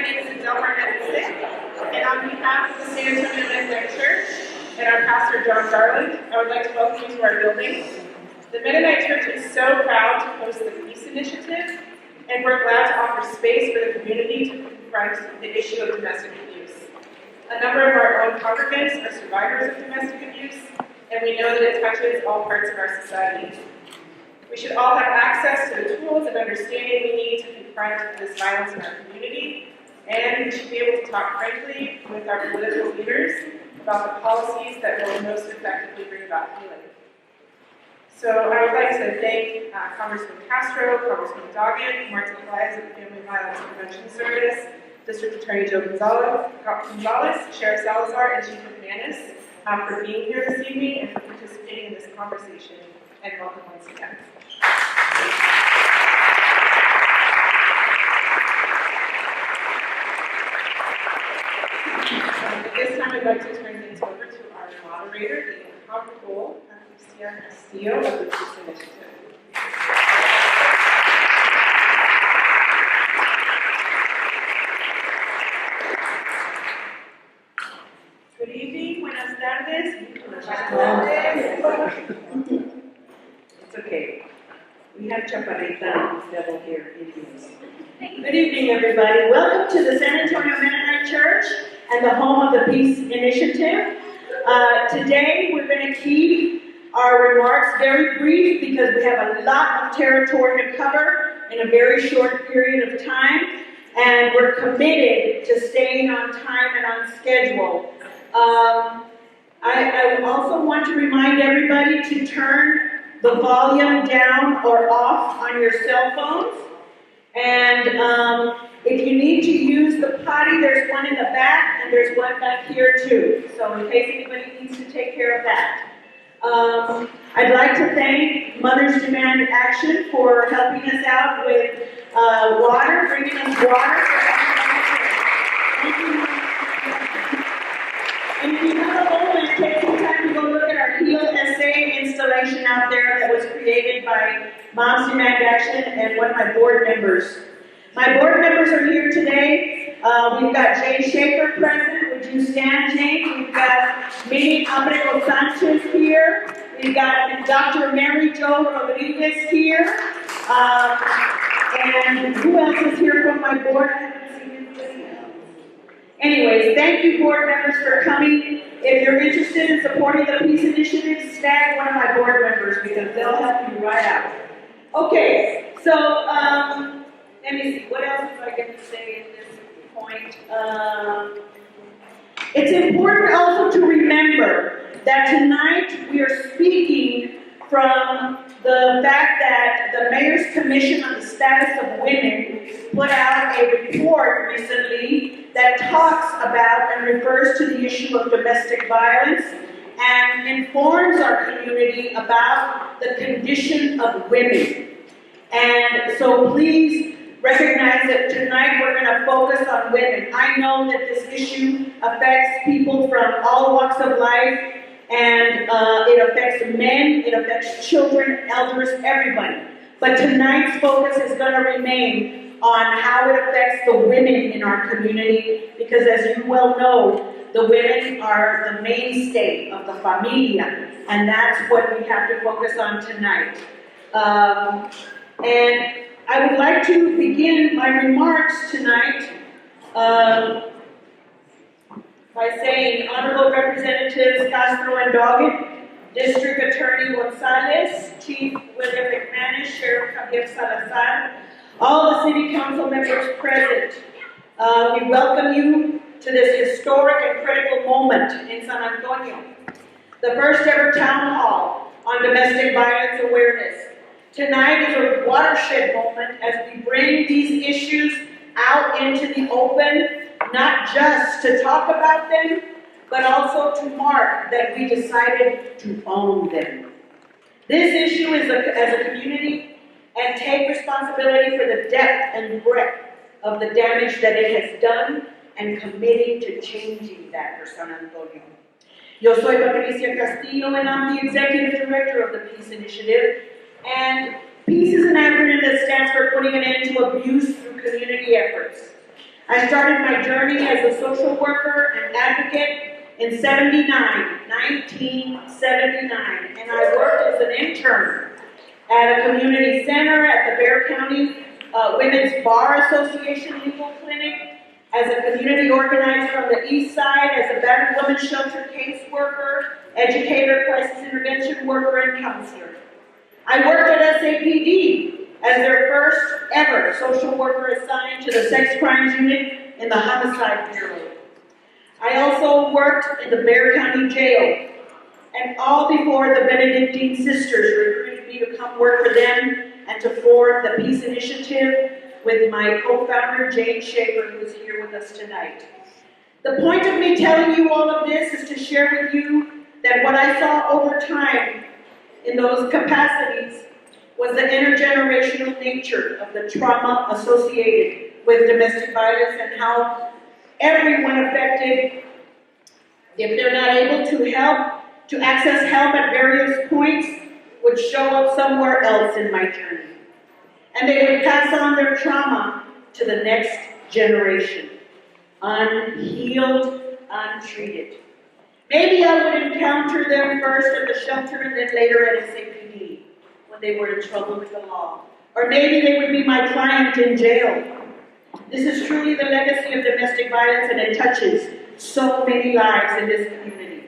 name is and on behalf of the San Antonio Mennonite Church and our pastor, John Garland, I would like to welcome you to our building. The Mennonite Church is so proud to host the Peace Initiative, and we're glad to offer space for the community to confront the issue of domestic abuse. A number of our own congregants are survivors of domestic abuse, and we know that it touches all parts of our society. We should all have access to the tools and understanding we need to confront this violence in our community, and we should be able to talk frankly with our political leaders about the policies that will most effectively bring about healing. So I would like to thank Congressman Castro, Congressman Doggett, Martin Elias of the Family Violence Prevention Service, District Attorney Joe Gonzalez, Sheriff Salazar, and Chief McManus for being here this evening and for participating in this conversation, and welcome once again. At this time, I'd like to turn things over to our moderator, the incomparable Alicia Castillo of the Peace Initiative. Good evening, buenas tardes. It's okay. We have Chaparrita devil here. Good evening, everybody. Welcome to the San Antonio Mennonite Church and the home of the Peace Initiative. Today, we're going to keep our remarks very brief because we have a lot of territory to cover in a very short period of time, and we're committed to staying on time and on schedule. I also want to remind everybody to turn the volume down or off on your cell phones. And if you need to use the potty, there's one in the back and there's one back here too. So in case anybody needs to take care of that. I'd like to thank Mothers Demand Action for helping us out with water, bringing us water. And if you have a moment, take some time to go look at our Heal SA installation out there that was created by Moms Demand Action and one of my board members. My board members are here today. We've got Jane Schaefer present. Would you stand, Jane? We've got Minnie Abrego Sanchez here. We've got Dr. Mary Jo Rodriguez here. And who else is here from my board? I haven't seen anybody else. Anyways, thank you, board members, for coming. If you're interested in supporting the Peace Initiative, snag one of my board members because they'll help you right out. Okay, so let me see, what else am I going to say at this point? It's important also to remember that tonight we are speaking from the fact that the Mayor's Commission on the Status of Women put out a report recently that talks about and refers to the issue of domestic violence and informs our community about the condition of women. And so please recognize that tonight we're going to focus on women. I know that this issue affects people from all walks of life, and it affects men, it affects children, elders, everybody. But tonight's focus is going to remain on how it affects the women in our community, because as you well know, the women are the mainstay of the familia, and that's what we have to focus on tonight. And I would like to begin my remarks tonight by saying, Honorable Representatives Castro and Doggett, District Attorney Gonzalez, Chief William McManus, Sheriff Javier Salazar, all the City Council members present, we welcome you to this historic and critical moment in San Antonio, the first ever town hall on domestic violence awareness. Tonight is a watershed moment as we bring these issues out into the open, not just to talk about them, but also to mark that we decided to own them. This issue is as a community, and take responsibility for the depth and breadth of the damage that it has done, and committing to changing that for San Antonio. Yo soy Patricia Castillo, and I'm the Executive Director of the Peace Initiative. And PEACE is an acronym that stands for Putting an End to Abuse Through Community Efforts. I started my journey as a social worker and advocate in 1979, and I worked as an intern at a community center, at the Bexar County Women's Bar Association Legal Clinic, as a community organizer on the East Side, as a battered women's shelter caseworker, educator, crisis intervention worker, and counselor. I worked at SAPD as their first ever social worker assigned to the sex crimes unit in the Homicide Bureau. I also worked in the Bexar County Jail, and all before the Benedictine sisters recruited me to come work for them and to form the Peace Initiative with my co-founder, Jane Schaefer, who is here with us tonight. The point of me telling you all of this is to share with you that what I saw over time in those capacities was the intergenerational nature of the trauma associated with domestic violence and how everyone affected, if they're not able to access help at various points, would show up somewhere else in my journey. And they would pass on their trauma to the next generation, unhealed, untreated. Maybe I would encounter them first at the shelter and then later at SAPD when they were in trouble with the law. Or maybe they would be my client in jail. This is truly the legacy of domestic violence, and it touches so many lives in this community.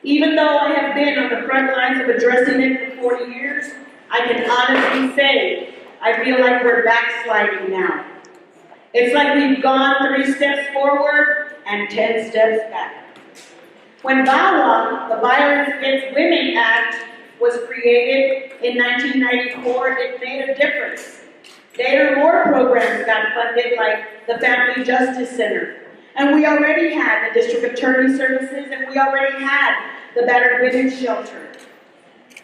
Even though I have been on the front lines of addressing it for 40 years, I can honestly say I feel like we're backsliding now. It's like we've gone 3 steps forward and 10 steps back. When VAWA, the Violence Against Women Act, was created in 1994, it made a difference. Later, more programs got funded, like the Family Justice Center. And we already had the District Attorney Services, and we already had the Battered Women's Shelter.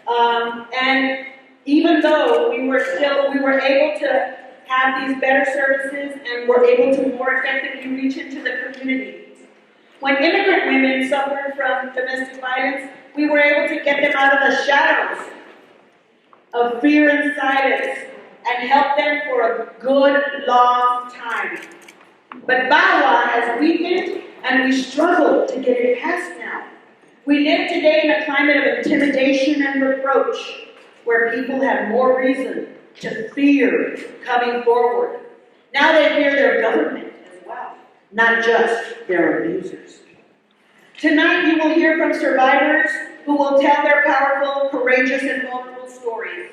And even though we were able to have these better services and were able to more effectively reach into the community. When immigrant women suffered from domestic violence, we were able to get them out of the shadows of fear and silence and help them for a good long time. But VAWA has weakened, and we struggle to get it passed now. We live today in a climate of intimidation and reproach, where people have more reason to fear coming forward. Now they fear their government as well, not just their abusers. Tonight you will hear from survivors who will tell their powerful, courageous, and vulnerable stories.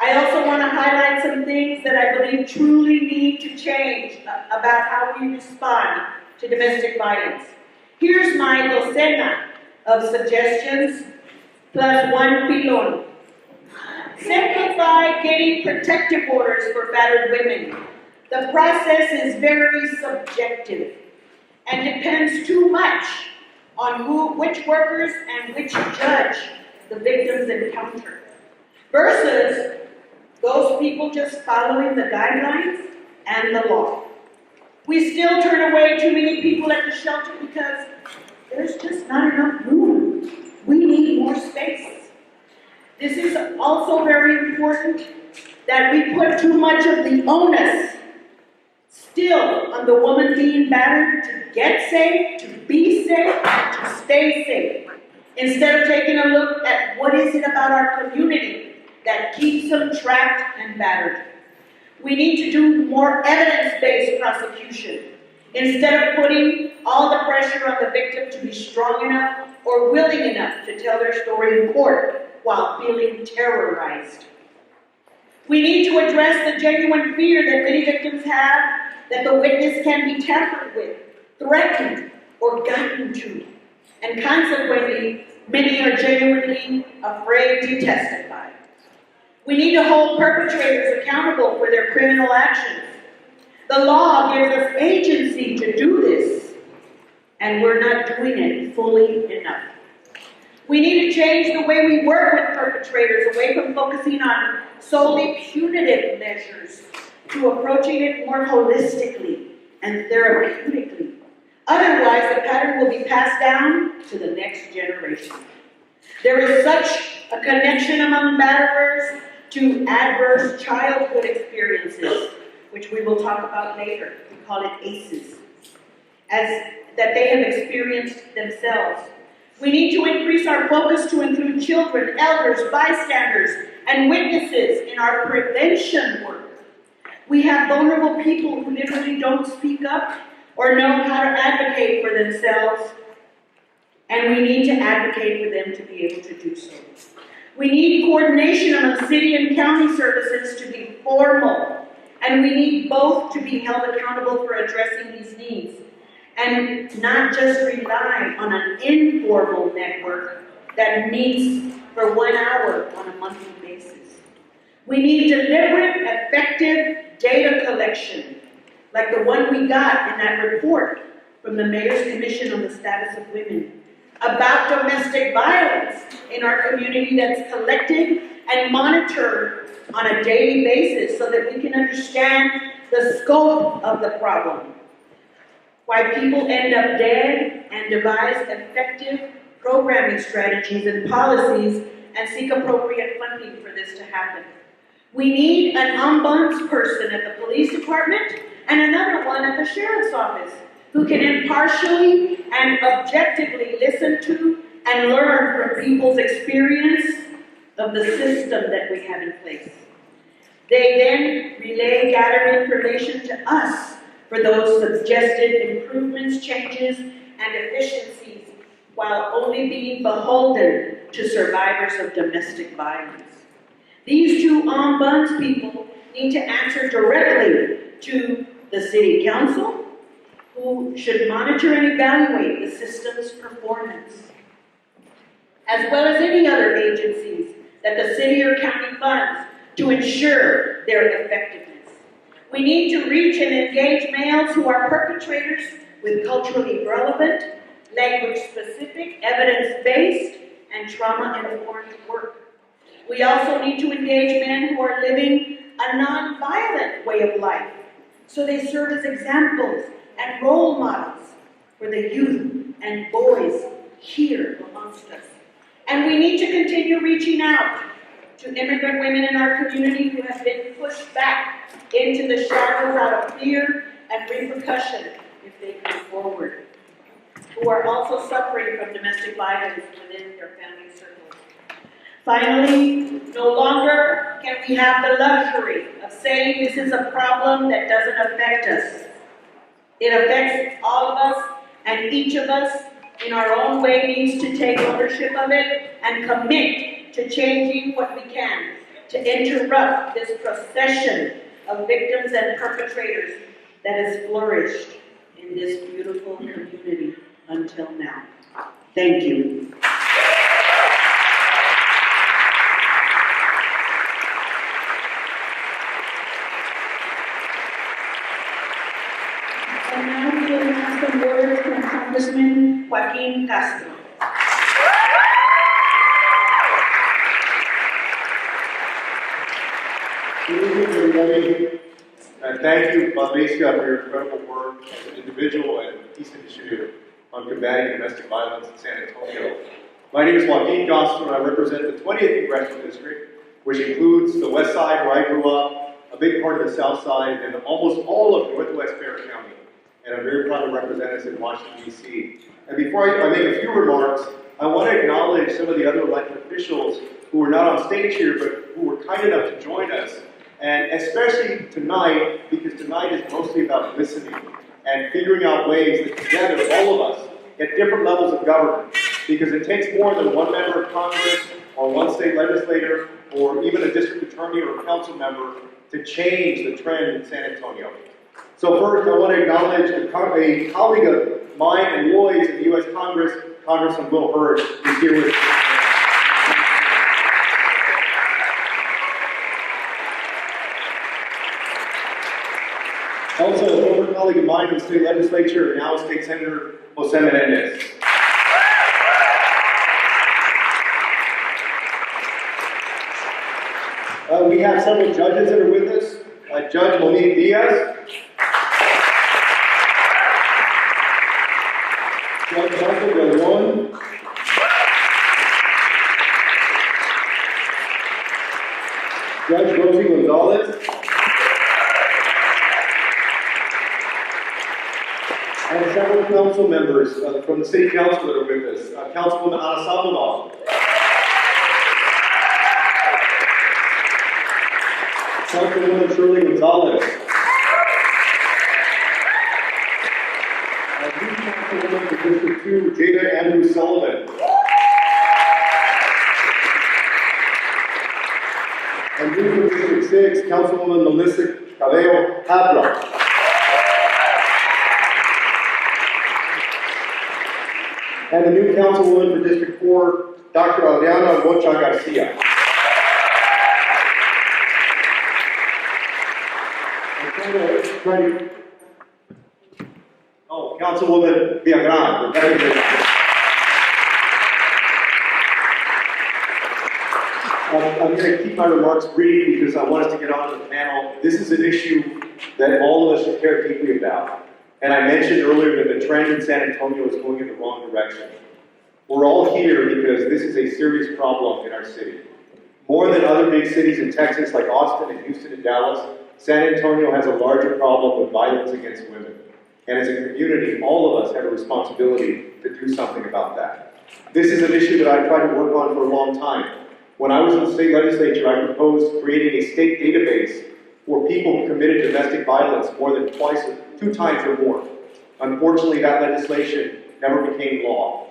I also want to highlight some things that I believe truly need to change about how we respond to domestic violence. Here's my docena of suggestions, plus one pilon. Simplify getting protective orders for battered women. The process is very subjective and depends too much on which workers and which judge the victims encounter, versus those people just following the guidelines and the law. We still turn away too many people at the shelter because there's just not enough room. We need more space. This is also very important that we put too much of the onus still on the woman being battered to get safe, to be safe, to stay safe, instead of taking a look at what is it about our community that keeps them trapped and battered. We need to do more evidence-based prosecution instead of putting all the pressure on the victim to be strong enough or willing enough to tell their story in court while feeling terrorized. We need to address the genuine fear that many victims have that the witness can be tampered with, threatened, or gotten to. And consequently, many are genuinely afraid to testify. We need to hold perpetrators accountable for their criminal actions. The law gives us agency to do this, and we're not doing it fully enough. We need to change the way we work with perpetrators, away from focusing on solely punitive measures to approaching it more holistically and therapeutically. Otherwise, the pattern will be passed down to the next generation. There is such a connection among batterers to adverse childhood experiences, which we will talk about later. We call it ACEs, as that they have experienced themselves. We need to increase our focus to include children, elders, bystanders, and witnesses in our prevention work. We have vulnerable people who literally don't speak up or know how to advocate for themselves, and we need to advocate for them to be able to do so. We need coordination among city and county services to be formal, and we need both to be held accountable for addressing these needs, and not just rely on an informal network that meets for 1 hour on a monthly basis. We need deliberate, effective data collection, like the one we got in that report from the Mayor's Commission on the Status of Women, about domestic violence in our community that's collected and monitored on a daily basis so that we can understand the scope of the problem, why people end up dead, and devise effective programming strategies and policies and seek appropriate funding for this to happen. We need an ombuds person at the police department and another one at the sheriff's office who can impartially and objectively listen to and learn from people's experience of the system that we have in place. They then relay gathered information to us for those suggested improvements, changes, and efficiencies, while only being beholden to survivors of domestic violence. These two ombuds people need to answer directly to the city council, who should monitor and evaluate the system's performance, as well as any other agencies that the city or county funds to ensure their effectiveness. We need to reach and engage males who are perpetrators with culturally relevant, language-specific, evidence-based, and trauma-informed work. We also need to engage men who are living a non-violent way of life, so they serve as examples and role models for the youth and boys here amongst us. And we need to continue reaching out to immigrant women in our community who have been pushed back into the shadows out of fear and repercussion if they come forward, who are also suffering from domestic violence within their family circles. Finally, no longer can we have the luxury of saying this is a problem that doesn't affect us. It affects all of us, and each of us in our own way needs to take ownership of it and commit to changing what we can to interrupt this procession of victims and perpetrators that has flourished in this beautiful community until now. Thank you. And now we will have some words from Congressman Joaquin Castro. Good evening, everybody. And thank you, Patricia, for your incredible work as an individual and peace initiative on combating domestic violence in San Antonio. My name is Joaquin Castro, and I represent the 20th Congressional District, which includes the West Side, where I grew up, a big part of the South Side, and almost all of Northwest Bexar County. And I'm very proud to represent us in Washington, D.C. And before I make a few remarks, I want to acknowledge some of the other elected officials who are not on stage here, but who were kind enough to join us. And especially tonight, because tonight is mostly about listening and figuring out ways that together, all of us, at different levels of government, because it takes more than one member of Congress or one state legislator or even a district attorney or a council member to change the trend in San Antonio. So first, I want to acknowledge a colleague of mine and Lloyd's in the U.S. Congress, Congressman Will Hurd, who's here with us. Also, a former colleague of mine in the state legislature and now State Senator Jose Menendez. We have several judges that are with us. Judge Monique Diaz. Judge Michael Del Leon. Judge Rosie Gonzalez. And several council members from the city council that are with us. Councilwoman Ana Sandoval. Councilwoman Shirley Gonzalez. New Councilwoman for District 2, Jada Andrew Sullivan. And new for District 6, Councilwoman Melissa Cabello Habra. And the new councilwoman for District 4, Dr. Adriana Rocha Garcia. Oh, Councilwoman Villagrán. I'm going to keep my remarks brief because I want us to get on to the panel. This is an issue that all of us should care deeply about. And I mentioned earlier that the trend in San Antonio is going in the wrong direction. We're all here because this is a serious problem in our city. More than other big cities in Texas like Austin and Houston and Dallas, San Antonio has a larger problem with violence against women. And as a community, all of us have a responsibility to do something about that. This is an issue that I've tried to work on for a long time. When I was in the state legislature, I proposed creating a state database for people who committed domestic violence more than two times or more. Unfortunately, that legislation never became law.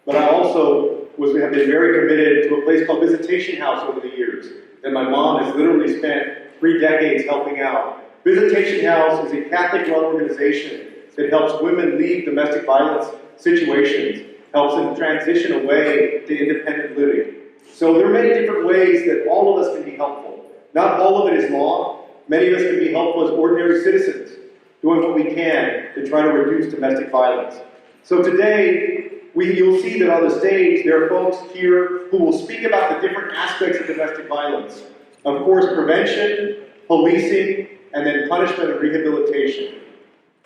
But I also have been very committed to a place called Visitation House over the years that my mom has literally spent 3 decades helping out. Visitation House is a Catholic-run organization that helps women leave domestic violence situations, helps them transition away to independent living. So there are many different ways that all of us can be helpful. Not all of it is law. Many of us can be helpful as ordinary citizens, doing what we can to try to reduce domestic violence. So today, you'll see that on the stage, there are folks here who will speak about the different aspects of domestic violence. Of course, prevention, policing, and then punishment and rehabilitation.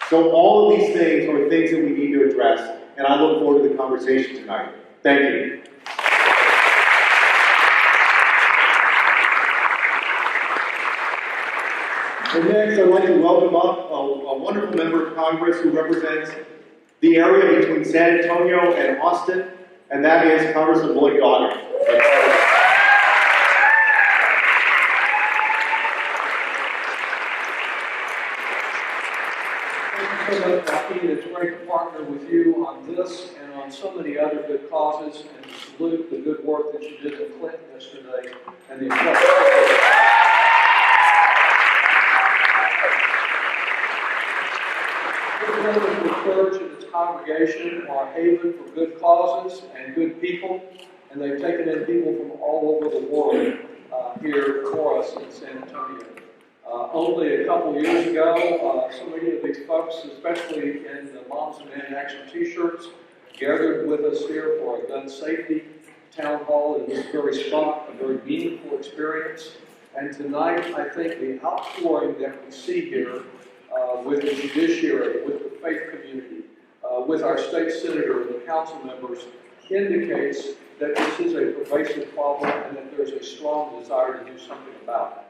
So all of these things are things that we need to address, and I look forward to the conversation tonight. Thank you. And next, I'd like to welcome up a wonderful member of Congress who represents the area between San Antonio and Austin, and that is Congressman Lloyd Doggett. Thank you so much, Joaquin. It's great to partner with you on this and on so many other good causes, and to salute the good work that you did in Clinton yesterday and the The church and its congregation are a haven for good causes and good people, and they've taken in people from all over the world here for us in San Antonio. Only a couple years ago, so many of these folks, especially in the Moms and Men Action t-shirts, gathered with us here for a gun safety town hall in this very spot, a very meaningful experience. And tonight, I think the outpouring that we see here with the judiciary, with the faith community, with our state senator and the council members, indicates that this is a pervasive problem and that there's a strong desire to do something about it.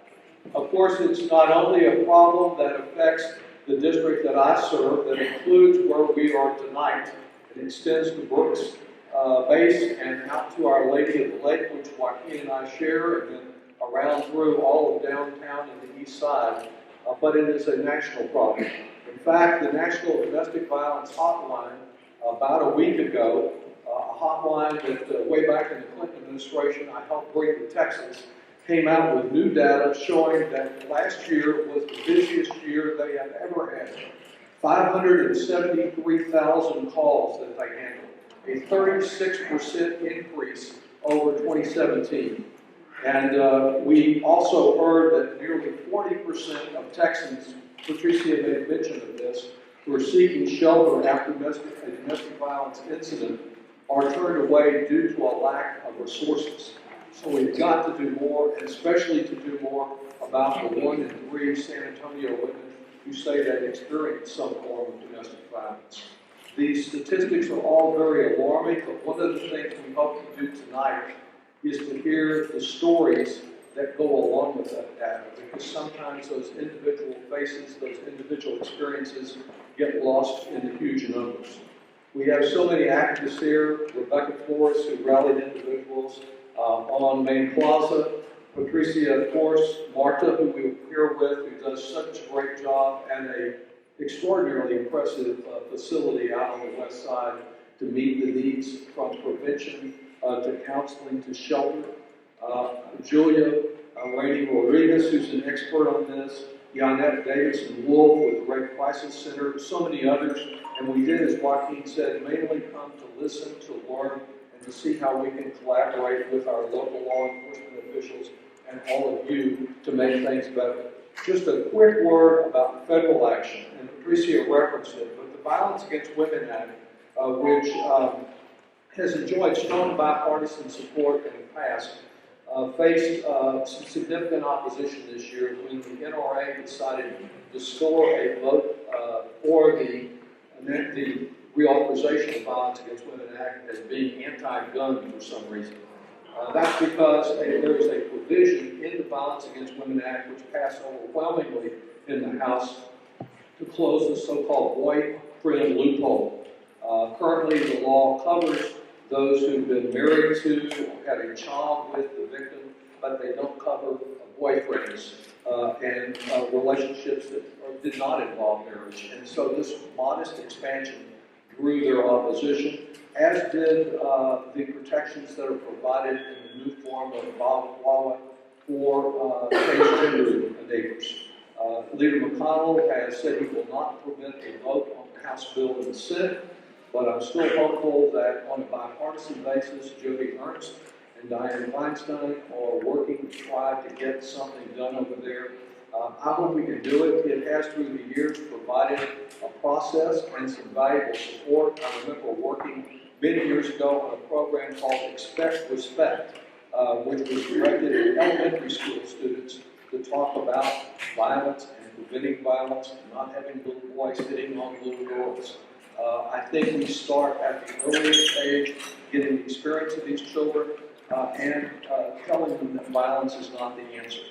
Of course, it's not only a problem that affects the district that I serve, that includes where we are tonight. It extends to Brooks Base and out to Our Lady of the Lake, which Joaquin and I share, and then around through all of downtown and the east side. But it is a national problem. In fact, the National Domestic Violence Hotline, about a week ago, a hotline that way back in the Clinton administration I helped bring to Texas, came out with new data showing that last year was the busiest year they have ever had. 573,000 calls that they handled, a 36% increase over 2017. And we also heard that nearly 40% of Texans, Patricia made mention of this, who are seeking shelter after a domestic violence incident are turned away due to a lack of resources. So we've got to do more, and especially to do more about the 1 in 3 San Antonio women who say they experience some form of domestic violence. These statistics are all very alarming, but one of the things we hope to do tonight is to hear the stories that go along with that data, because sometimes those individual faces, those individual experiences get lost in the huge numbers. We have so many activists here, Rebecca Flores, who rallied individuals on Main Plaza, Patricia, of course, Marta, who we were here with, who does such a great job, and an extraordinarily impressive facility out on the west side to meet the needs from prevention to counseling to shelter. Julia Rainey Rodriguez, who's an expert on this, Yannette Davidson Wolf with the Great Crisis Center, so many others. And we did, as Joaquin said, mainly come to listen, to learn, and to see how we can collaborate with our local law enforcement officials and all of you to make things better. Just a quick word about federal action, and Patricia referenced it, but the Violence Against Women Act, which has enjoyed strong bipartisan support in the past, faced some significant opposition this year when the NRA decided to score a vote for the reauthorization of the Violence Against Women Act as being anti-gun for some reason. That's because there is a provision in the Violence Against Women Act which passed overwhelmingly in the House to close the so-called boyfriend loophole. Currently, the law covers those who've been married to or had a child with the victim, but they don't cover boyfriends and relationships that did not involve marriage. And so this modest expansion drew their opposition, as did the protections that are provided in the new form of VAWA for transgender neighbors. Leader McConnell has said he will not permit a vote on the House bill in the Senate, but I'm still hopeful that on a bipartisan basis, Jody Ernst and Dianne Feinstein are working to try to get something done over there. I hope we can do it. It has, through the years, provided a process and some valuable support. I remember working many years ago on a program called Expect Respect, which was directed at elementary school students to talk about violence and preventing violence, and not having little boys hitting on little girls. I think we start at the earliest age, getting the experience of these children, and telling them that violence is not the answer.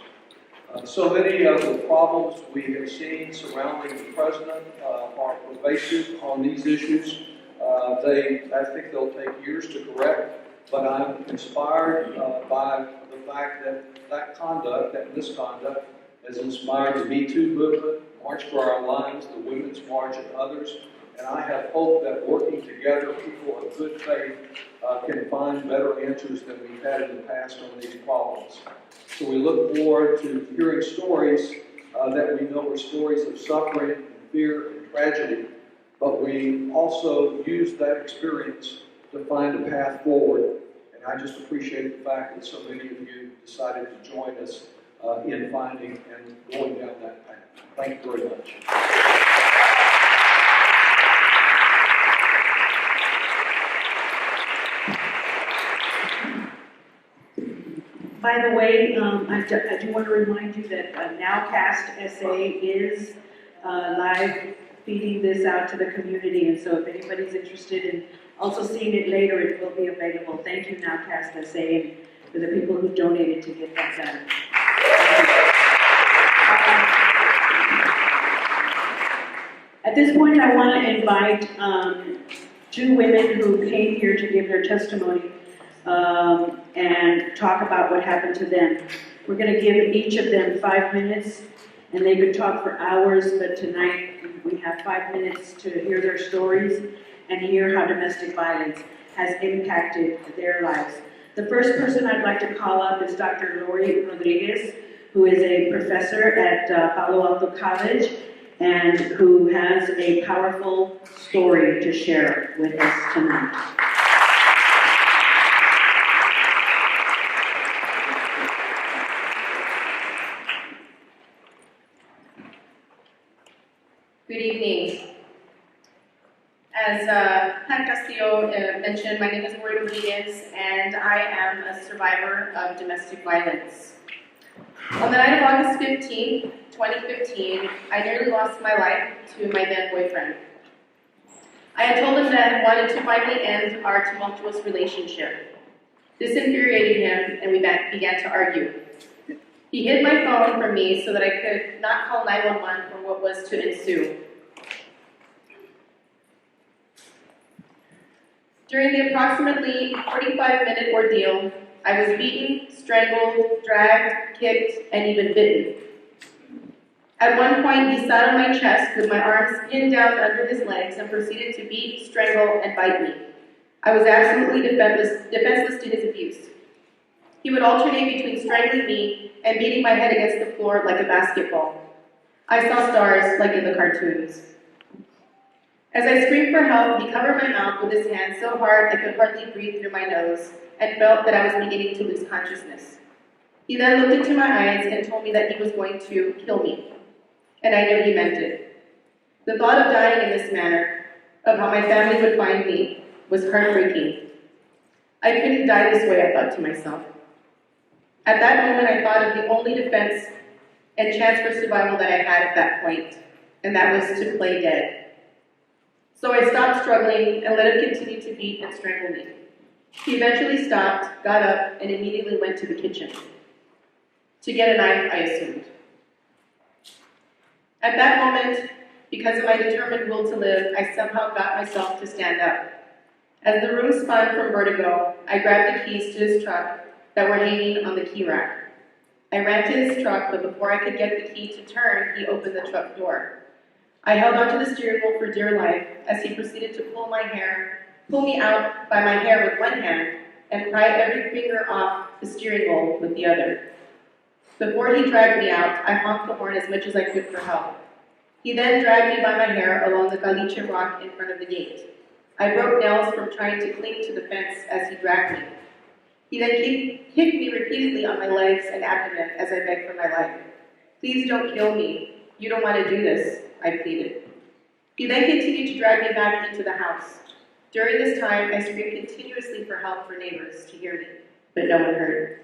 So many of the problems we have seen surrounding the president are pervasive on these issues. I think they'll take years to correct, but I'm inspired by the fact that that misconduct has inspired the Me Too movement, March for Our Lives, the Women's March, and others. And I have hope that working together, people of good faith can find better answers than we've had in the past on these problems. So we look forward to hearing stories that we know are stories of suffering and fear and tragedy, but we also use that experience to find a path forward. And I just appreciate the fact that so many of you decided to join us in finding and going down that path. Thank you very much. By the way, I do want to remind you that Nowcast SA is live feeding this out to the community, and so if anybody's interested in also seeing it later, it will be available. Thank you, Nowcast SA, and for the people who donated to get that done. At this point, I want to invite two women who came here to give their testimony and talk about what happened to them. We're going to give each of them 5 minutes, and they could talk for hours, but tonight we have 5 minutes to hear their stories and hear how domestic violence has impacted their lives. The first person I'd like to call up is Dr. Lloyd Rodriguez, who is a professor at Palo Alto College and who has a powerful story to share with us tonight. Good evening. As Pat Castillo mentioned, my name is Gloria Davis, and I am a survivor of domestic violence. On the night of August 15, 2015, I nearly lost my life to my then boyfriend. I had told him that I wanted to finally end our tumultuous relationship. This infuriated him, and we began to argue. He hid my phone from me so that I could not call 911 for what was to ensue. During the approximately 45-minute ordeal, I was beaten, strangled, dragged, kicked, and even bitten. At one point, he sat on my chest with my arms pinned down under his legs and proceeded to beat, strangle, and bite me. I was absolutely defenseless to his abuse. He would alternate between strangling me and beating my head against the floor like a basketball. I saw stars like in the cartoons. As I screamed for help, he covered my mouth with his hand so hard I could hardly breathe through my nose and felt that I was beginning to lose consciousness. He then looked into my eyes and told me that he was going to kill me. And I knew he meant it. The thought of dying in this manner, of how my family would find me, was heartbreaking. I couldn't die this way, I thought to myself. At that moment, I thought of the only defense and chance for survival that I had at that point, and that was to play dead. So I stopped struggling and let him continue to beat and strangle me. He eventually stopped, got up, and immediately went to the kitchen. To get a knife, I assumed. At that moment, because of my determined will to live, I somehow got myself to stand up. As the room spun from vertigo, I grabbed the keys to his truck that were hanging on the key rack. I ran to his truck, but before I could get the key to turn, he opened the truck door. I held onto the steering wheel for dear life as he proceeded to pull me out by my hair with one hand and pry every finger off the steering wheel with the other. Before he dragged me out, I honked the horn as much as I could for help. He then dragged me by my hair along the caliche rock in front of the gate. I broke nails from trying to cling to the fence as he dragged me. He then kicked me repeatedly on my legs and abdomen as I begged for my life. Please don't kill me. You don't want to do this, I pleaded. He then continued to drag me back into the house. During this time, I screamed continuously for help for neighbors to hear me, but no one heard.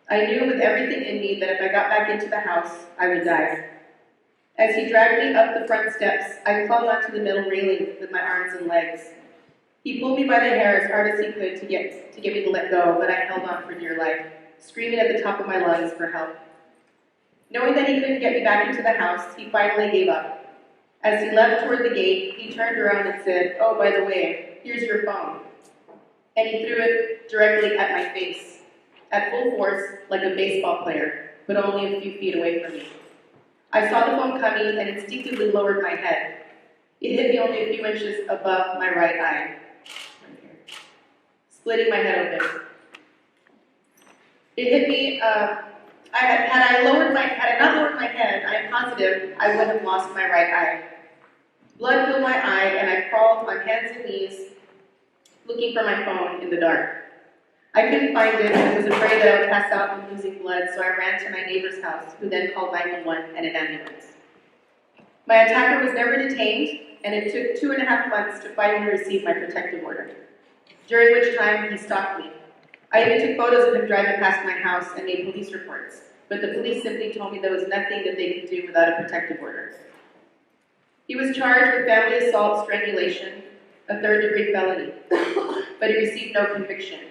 I knew with everything in me that if I got back into the house, I would die. As he dragged me up the front steps, I clung onto the metal railing with my arms and legs. He pulled me by the hair as hard as he could to get me to let go, but I held on for dear life, screaming at the top of my lungs for help. Knowing that he couldn't get me back into the house, he finally gave up. As he left toward the gate, he turned around and said, "Oh, by the way, here's your phone." And he threw it directly at my face, at full force, like a baseball player, but only a few feet away from me. I saw the phone coming and instinctively lowered my head. It hit me only a few inches above my right eye, splitting my head open. It hit me, had I not lowered my head, I am positive I would have lost my right eye. Blood filled my eye and I crawled on hands and knees looking for my phone in the dark. I couldn't find it and was afraid that I would pass out from losing blood, so I ran to my neighbor's house, who then called 911 and an ambulance. My attacker was never detained, and it took 2.5 months to finally receive my protective order, during which time he stalked me. I even took photos of him driving past my house and made police reports, but the police simply told me there was nothing that they could do without a protective order. He was charged with family assault, strangulation, a third-degree felony, but he received no conviction.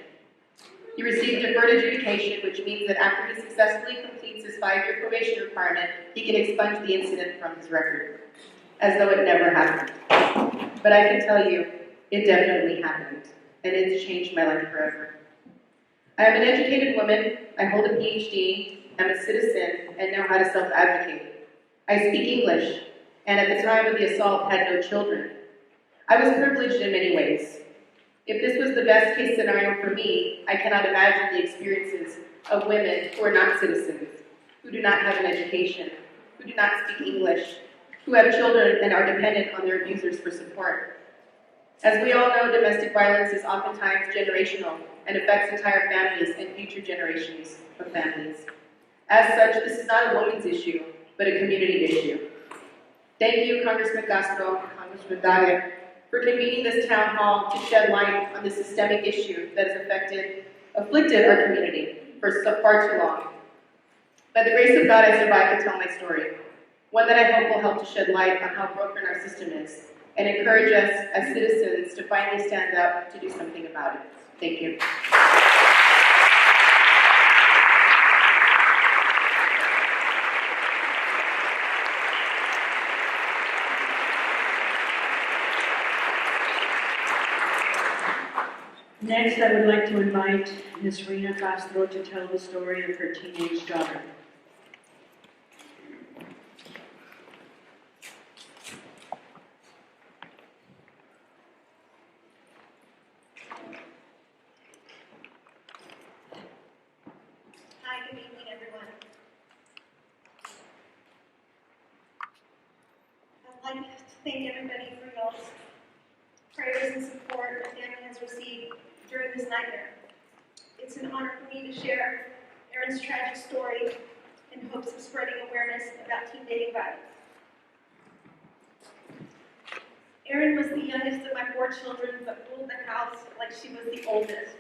He received deferred adjudication, which means that after he successfully completes his 5-year probation requirement, he can expunge the incident from his record, as though it never happened. But I can tell you, it definitely happened, and it's changed my life forever. I am an educated woman, I hold a PhD, I'm a citizen, and know how to self-advocate. I speak English, and at the time of the assault had no children. I was privileged in many ways. If this was the best case scenario for me, I cannot imagine the experiences of women who are not citizens, who do not have an education, who do not speak English, who have children and are dependent on their abusers for support. As we all know, domestic violence is oftentimes generational and affects entire families and future generations of families. As such, this is not a woman's issue, but a community issue. Thank you, Congressman Castro and Congressman Doggett, for convening this town hall to shed light on the systemic issue that has afflicted our community for far too long. By the grace of God, I survived to tell my story, one that I hope will help to shed light on how broken our system is and encourage us as citizens to finally stand up to do something about it. Thank you. Next, I would like to invite Ms. Rena Castro to tell the story of her teenage daughter. Hi, good evening, everyone. I'd like to thank everybody for y'all's prayers and support my family has received during this nightmare. It's an honor for me to share Erin's tragic story in hopes of spreading awareness about teen dating violence. Erin was the youngest of my 4 children, but ruled the house like she was the oldest.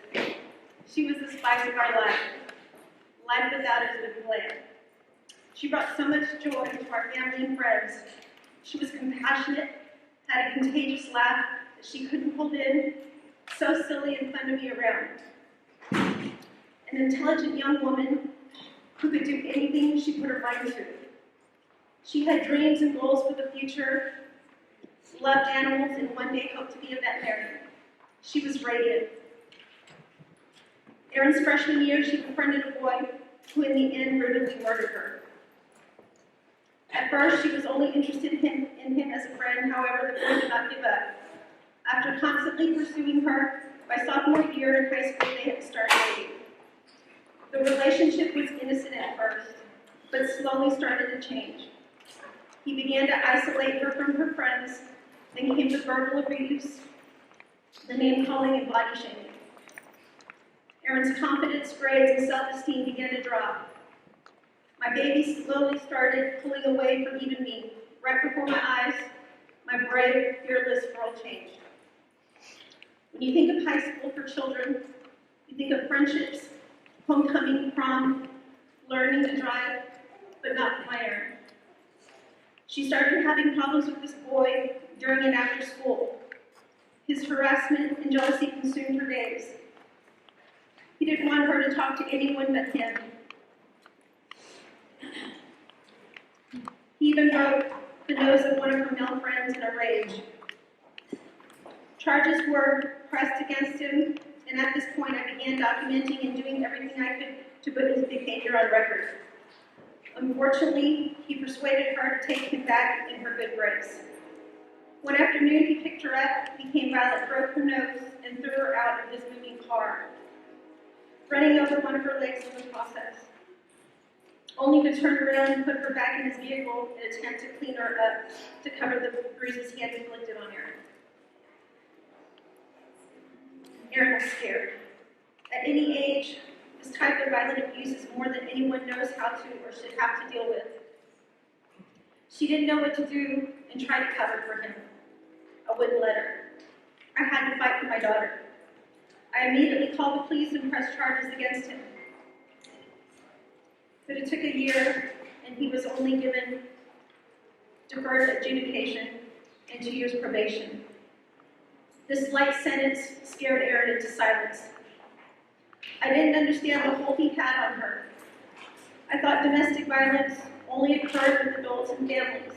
She was the spice of our life. Life without it would be bland. She brought so much joy to our family and friends. She was compassionate, had a contagious laugh that she couldn't hold in, so silly and fun to be around. An intelligent young woman who could do anything she put her mind to. She had dreams and goals for the future, loved animals, and one day hoped to be a veterinarian. She was radiant. Erin's freshman year, she befriended a boy who in the end brutally murdered her. At first, she was only interested in him as a friend. However, the boy did not give up. After constantly pursuing her, by sophomore year in high school, they had started dating. The relationship was innocent at first, but slowly started to change. He began to isolate her from her friends, then came to verbal abuse, the name-calling and body shaming. Erin's confidence, grades, and self-esteem began to drop. My baby slowly started pulling away from even me. Right before my eyes, my brave, fearless girl changed. When you think of high school for children, you think of friendships, homecoming, prom, learning to drive, but not for my Erin. She started having problems with this boy during and after school. His harassment and jealousy consumed her days. He didn't want her to talk to anyone but him. He even broke the nose of one of her male friends in a rage. Charges were pressed against him, and at this point I began documenting and doing everything I could to put his behavior on record. Unfortunately, he persuaded her to take him back in her good grace. One afternoon, he picked her up, became violent, broke her nose, and threw her out of his moving car, running over one of her legs in the process, only to turn around and put her back in his vehicle in an attempt to clean her up to cover the bruises he had inflicted on Erin. Erin was scared. At any age, this type of violent abuse is more than anyone knows how to or should have to deal with. She didn't know what to do and tried to cover for him. I wouldn't let her. I had to fight for my daughter. I immediately called the police and pressed charges against him. But it took a year, and he was only given deferred adjudication and 2 years probation. This light sentence scared Erin into silence. I didn't understand the hold he had on her. I thought domestic violence only occurred with adults and families.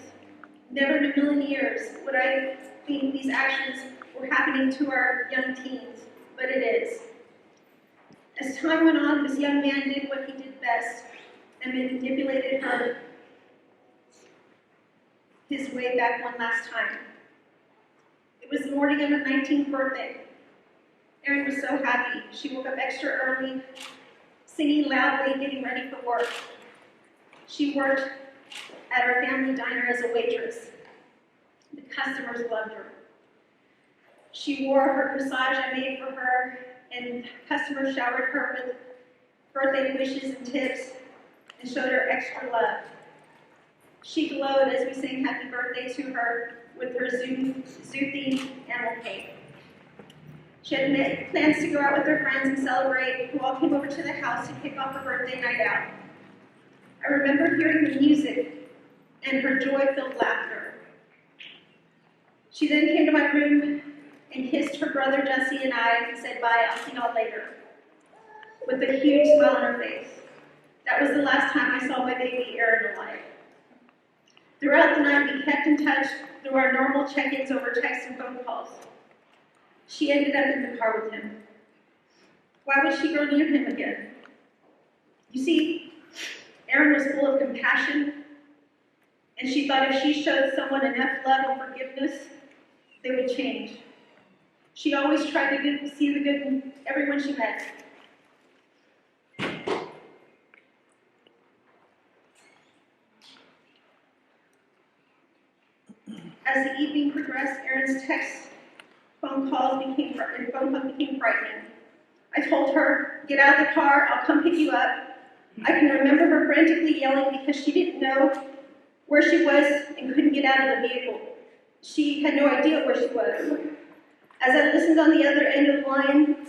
Never in a million years would I think these actions were happening to our young teens, but it is. As time went on, this young man did what he did best and manipulated her his way back one last time. It was the morning of her 19th birthday. Erin was so happy. She woke up extra early, singing loudly, getting ready for work. She worked at our family diner as a waitress. The customers loved her. She wore her corsage I made for her, and customers showered her with birthday wishes and tips and showed her extra love. She glowed as we sang happy birthday to her with her zoo-themed animal cake. She had made plans to go out with her friends and celebrate, who all came over to the house to kick off her birthday night out. I remember hearing the music and her joy-filled laughter. She then came to my room and kissed her brother Jesse and I and said, "Bye, I'll see y'all later," with a huge smile on her face. That was the last time I saw my baby Erin alive. Throughout the night, we kept in touch through our normal check-ins over text and phone calls. She ended up in the car with him. Why would she go near him again? You see, Erin was full of compassion, and she thought if she showed someone enough love and forgiveness, they would change. She always tried to see the good in everyone she met. As the evening progressed, Erin's phone calls became frightening. I told her, "Get out of the car, I'll come pick you up." I can remember her frantically yelling because she didn't know where she was and couldn't get out of the vehicle. She had no idea where she was. As I listened on the other end of the line,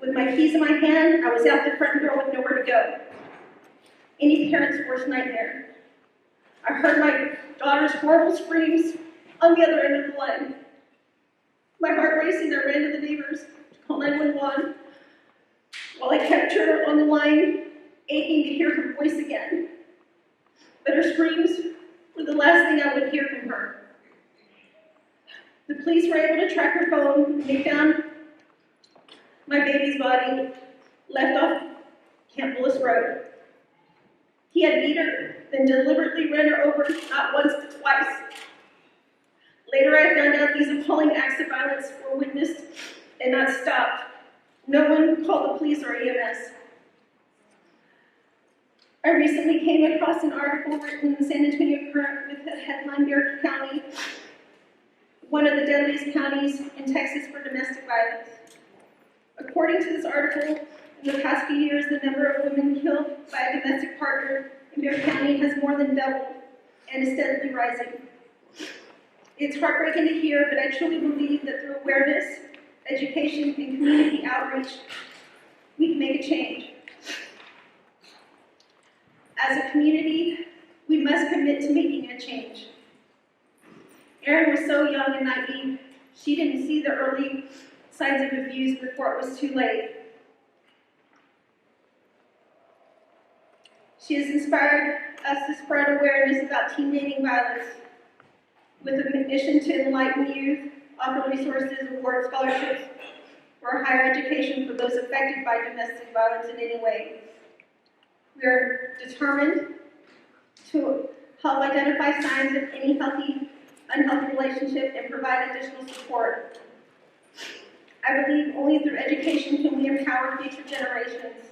with my keys in my hand, I was out the front door with nowhere to go. Any parent's worst nightmare. I heard my daughter's horrible screams on the other end of the line. My heart racing, I ran to the neighbors to call 911 while I kept her on the line, aching to hear her voice again. But her screams were the last thing I would hear from her. The police were able to track her phone, and they found my baby's body left off Camp Bullis Road. He had beat her, then deliberately ran her over not once but twice. Later I found out these appalling acts of violence were witnessed and not stopped. No one called the police or EMS. I recently came across an article written in the San Antonio Current with the headline, "Bexar County, one of the deadliest counties in Texas for domestic violence." According to this article, in the past few years, the number of women killed by a domestic partner in Bexar County has more than doubled and is steadily rising. It's heartbreaking to hear, but I truly believe that through awareness, education, and community outreach, we can make a change. As a community, we must commit to making a change. Erin was so young and naive, she didn't see the early signs of abuse before it was too late. She has inspired us to spread awareness about teen dating violence with a mission to enlighten youth, offer resources, award scholarships for higher education for those affected by domestic violence in any way. We are determined to help identify signs of any unhealthy relationship and provide additional support. I believe only through education can we empower future generations.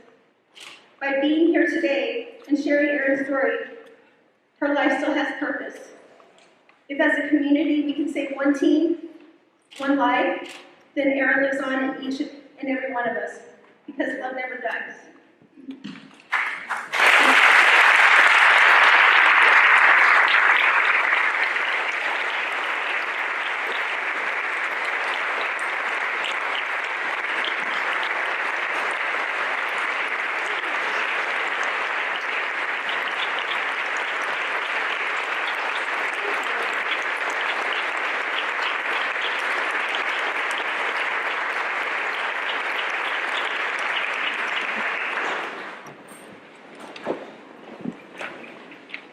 By being here today and sharing Erin's story, her life still has purpose. If as a community we can save one teen, one life, then Erin lives on in each and every one of us, because love never dies.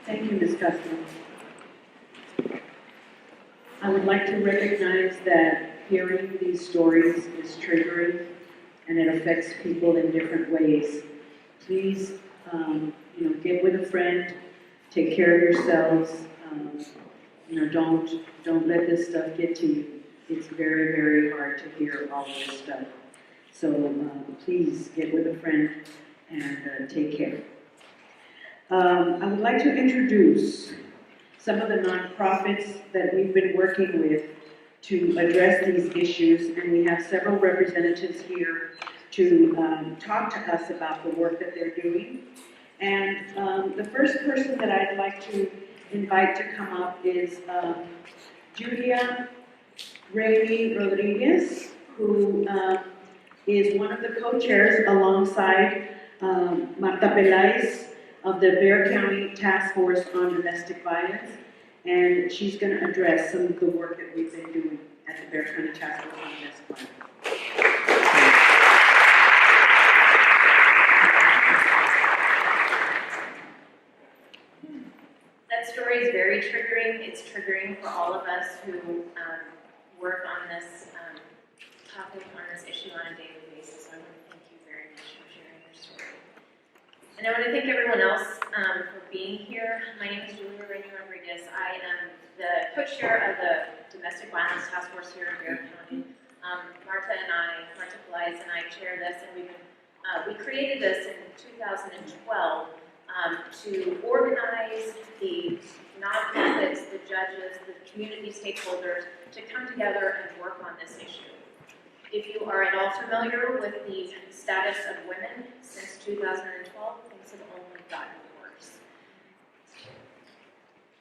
Thank you, Ms. Castro. I would like to recognize that hearing these stories is triggering and it affects people in different ways. Please, get with a friend, take care of yourselves. Don't let this stuff get to you. It's very, very hard to hear all this stuff. So please get with a friend and take care. I would like to introduce some of the nonprofits that we've been working with to address these issues, and we have several representatives here to talk to us about the work that they're doing. And the first person that I'd like to invite to come up is Julia Remy Rodriguez, who is one of the co-chairs alongside Marta Peláez of the Bexar County Task Force on Domestic Violence, and she's going to address some of the work that we've been doing at the Bexar County Task Force on Domestic Violence. That story is very triggering. It's triggering for all of us who work on this topic, on this issue on a daily basis. So I want to thank you very And I want to thank everyone else for being here. My name is Julia Rainey Rodriguez. I am the co-chair of the Domestic Violence Task Force here in Bear County. Marta Felice and I chair this, and we created this in 2012 to organize the nonprofits, the judges, the community stakeholders to come together and work on this issue. If you are at all familiar with the status of women since 2012, things have only gotten worse.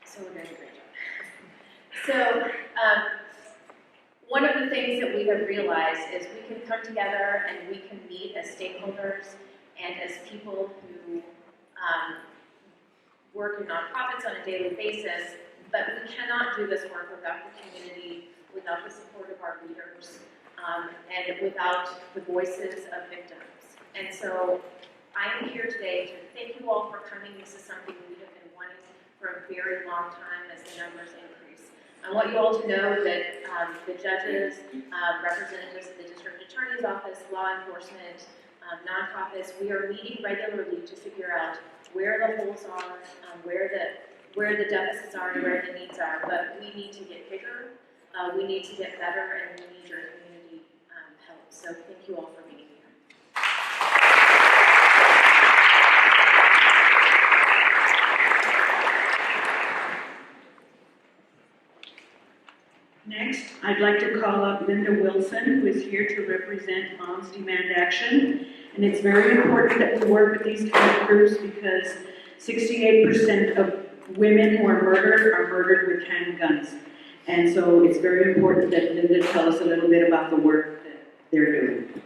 So we're doing a great job. So one of the things that we have realized is we can come together and we can meet as stakeholders and as people who work in nonprofits on a daily basis, but we cannot do this work without the community, without the support of our leaders, and without the voices of victims. And so I am here today to thank you all for coming. This is something we have been wanting for a very long time as the numbers increase. I want you all to know that the judges, representatives of the district attorney's office, law enforcement, nonprofits, we are meeting regularly to figure out where the holes are, where the deficits are, and where the needs are. But we need to get bigger, we need to get better, and we need your community help. So thank you all for being here. Next, I'd like to call up Linda Wilson, who is here to represent Moms Demand Action. And it's very important that we work with these kind of groups because 68% of women who are murdered with handguns. And so it's very important that Linda tell us a little bit about the work that they're doing.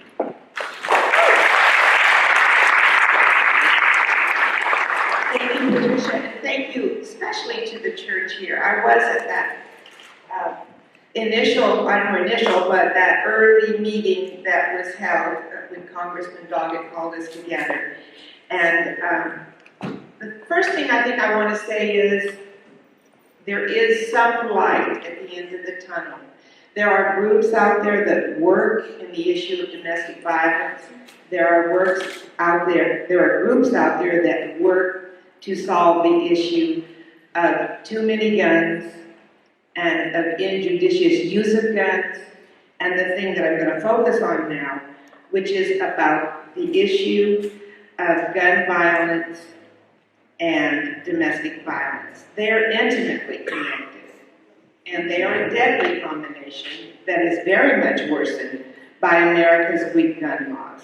Thank you, Patricia, and thank you especially to the church here. I was at that that early meeting that was held when Congressman Doggett called us together. And the first thing I think I want to say is there is some light at the end of the tunnel. There are groups out there that work in the issue of domestic violence. There are groups out there that work to solve the issue of too many guns and of injudicious use of guns, and the thing that I'm going to focus on now, which is about the issue of gun violence and domestic violence. They're intimately connected, and they are a deadly combination that is very much worsened by America's weak gun laws.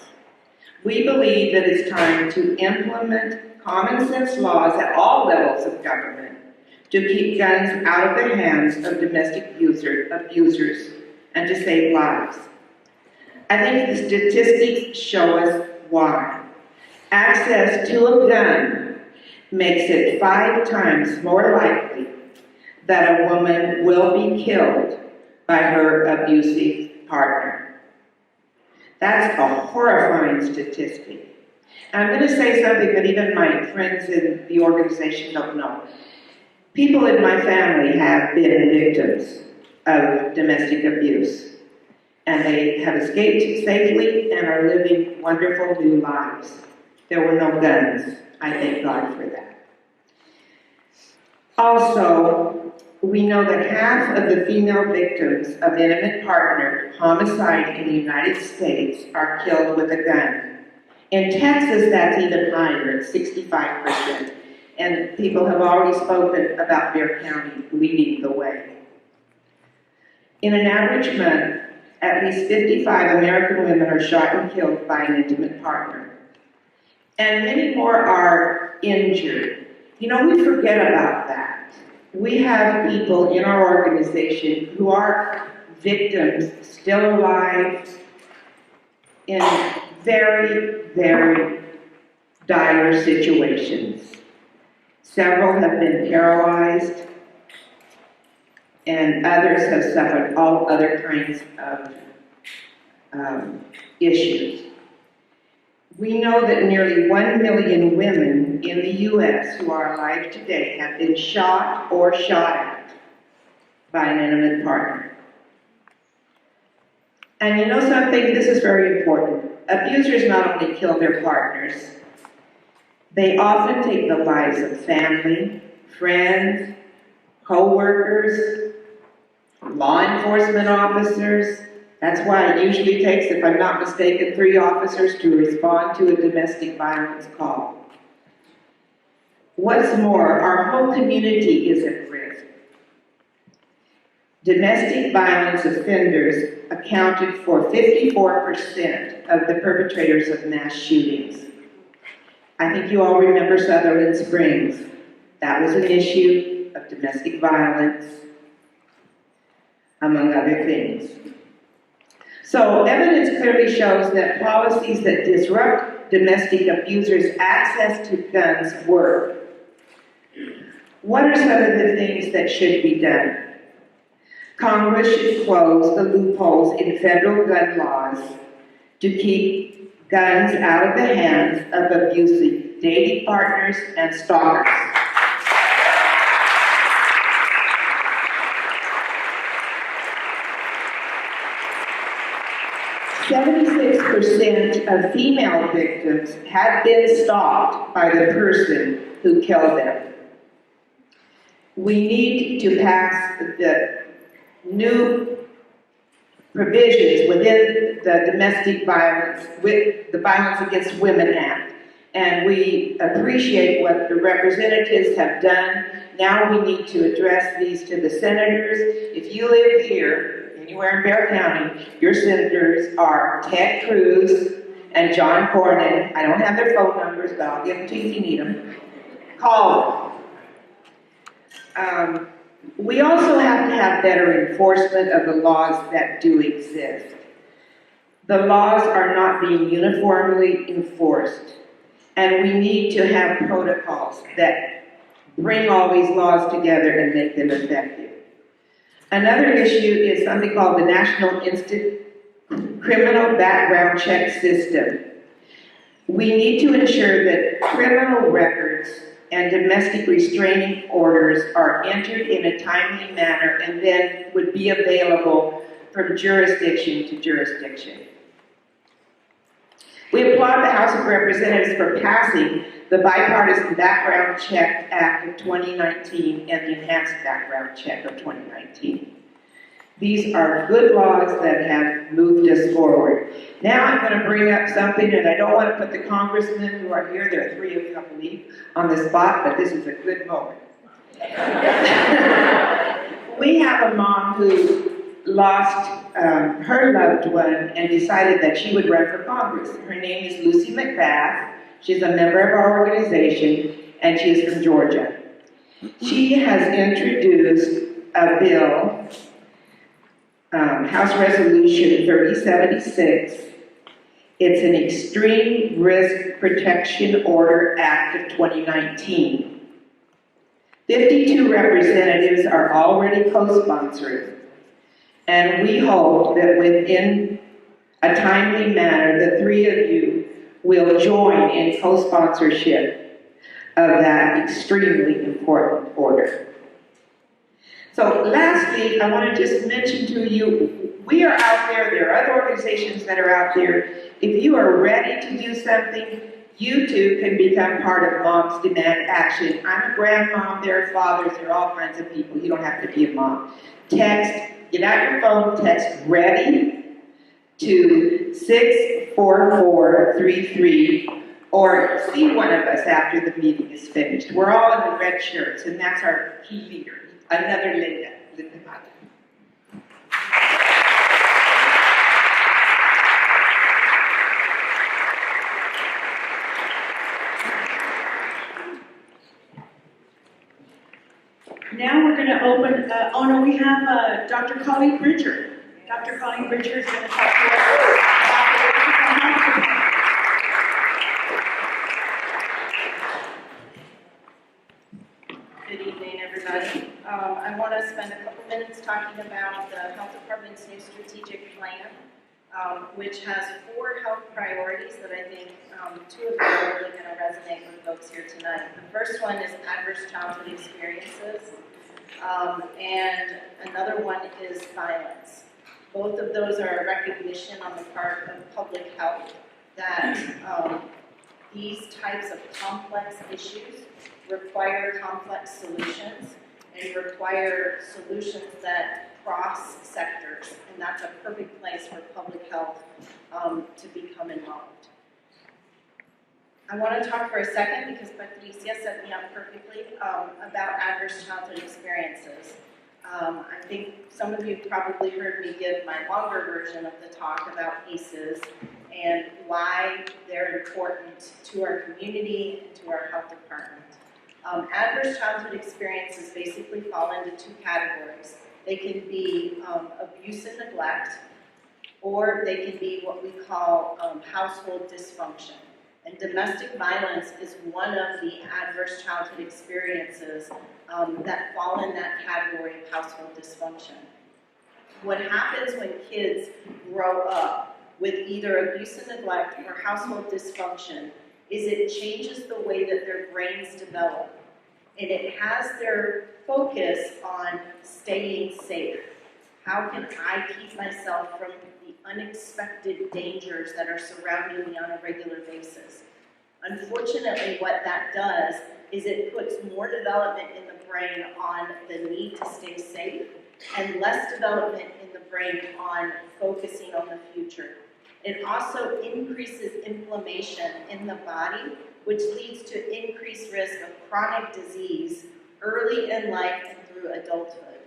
We believe that it's time to implement common sense laws at all levels of government to keep guns out of the hands of domestic abusers and to save lives. I think the statistics show us why. Access to a gun makes it 5 times more likely that a woman will be killed by her abusive partner. That's a horrifying statistic. And I'm going to say something that even my friends in the organization don't know. People in my family have been victims of domestic abuse, and they have escaped safely and are living wonderful new lives. There were no guns. I thank God for that. Also, we know that half of the female victims of intimate partner homicide in the United States are killed with a gun. In Texas, that's even higher, it's 65%. And people have already spoken about Bear County leading the way. In an average month, at least 55 American women are shot and killed by an intimate partner. And many more are injured. You know, we forget about that. We have people in our organization who are victims, still alive, in very, very dire situations. Several have been paralyzed, and others have suffered all other kinds of issues. We know that nearly 1 million women in the U.S. who are alive today have been shot or shot at by an intimate partner. And you know something? This is very important. Abusers not only kill their partners, They often take the lives of family, friends, co-workers, law enforcement officers. That's why it usually takes, if I'm not mistaken, 3 officers to respond to a domestic violence call. What's more, our whole community is at risk. Domestic violence offenders accounted for 54% of the perpetrators of mass shootings. I think you all remember Sutherland Springs. That was an issue of domestic violence, among other things. So evidence clearly shows that policies that disrupt domestic abusers' access to guns work. What are some of the things that should be done? Congress should close the loopholes in federal gun laws to keep guns out of the hands of abusive dating partners and stalkers. "76% of female victims had been stalked by the person who killed them." We need to pass the new provisions within the Domestic Violence, with the Violence Against Women Act. And we appreciate what the representatives have done. Now we need to address these to the senators. If you live here, anywhere in Bexar County, your senators are Ted Cruz and John Cornyn. I don't have their phone numbers, but I'll give them to you if you need them. Call them. We also have to have better enforcement of the laws that do exist. The laws are not being uniformly enforced, and we need to have protocols that bring all these laws together and make them effective. Another issue is something called the National Instant Criminal Background Check System. We need to ensure that criminal records and domestic restraining orders are entered in a timely manner and then would be available from jurisdiction to jurisdiction. We applaud the House of Representatives for passing the Bipartisan Background Check Act of 2019 and the Enhanced Background Check of 2019. These are good laws that have moved us forward. Now I'm going to bring up something, and I don't want to put the congressmen who are here, there are 3 of them, I believe, on the spot, but this is a good moment. We have a mom who lost her loved one and decided that she would run for Congress. Her name is Lucy McBath. She's a member of our organization, and she is from Georgia. She has introduced a bill, House Resolution 3076. It's an Extreme Risk Protection Order Act of 2019. 52 representatives are already co-sponsoring, and we hope that within a timely manner, the 3 of you will join in co-sponsorship of that extremely important order. So lastly, I want to just mention to you, we are out there are other organizations that are out there. If you are ready to do something, you too can become part of Moms Demand Action. I'm a grandmom, there are fathers, there are all kinds of people. You don't have to be a mom. Text, get out your phone, text READY to 64433, or see one of us after the meeting is finished. We're all in the red shirts, and that's our key leader. Another Linda Mata. Now we're going to open, we have Dr. Colleen Bridger. Dr. Colleen Bridger is going to talk to us about the Good evening, everybody. I want to spend a couple minutes talking about the Health Department's new strategic plan, which has 4 health priorities that I think 2 of them are really going to resonate with folks here tonight. The first one is adverse childhood experiences, and another one is violence. Both of those are a recognition on the part of public health that these types of complex issues require complex solutions and require solutions that cross sectors, and that's a perfect place for public health to become involved. I want to talk for a second, because Patricia set me up perfectly, about adverse childhood experiences. I think some of you probably heard me give my longer version of the talk about ACEs and why they're important to our community and to our health department. Adverse childhood experiences basically fall into two categories. They can be abuse and neglect, or they can be what we call household dysfunction. And domestic violence is one of the adverse childhood experiences that fall in that category of household dysfunction. What happens when kids grow up with either abuse and neglect or household dysfunction is it changes the way that their brains develop. And it has their focus on staying safe. How can I keep myself from the unexpected dangers that are surrounding me on a regular basis? Unfortunately, what that does is it puts more development in the brain on the need to stay safe and less development in the brain on focusing on the future. It also increases inflammation in the body, which leads to increased risk of chronic disease early in life and through adulthood.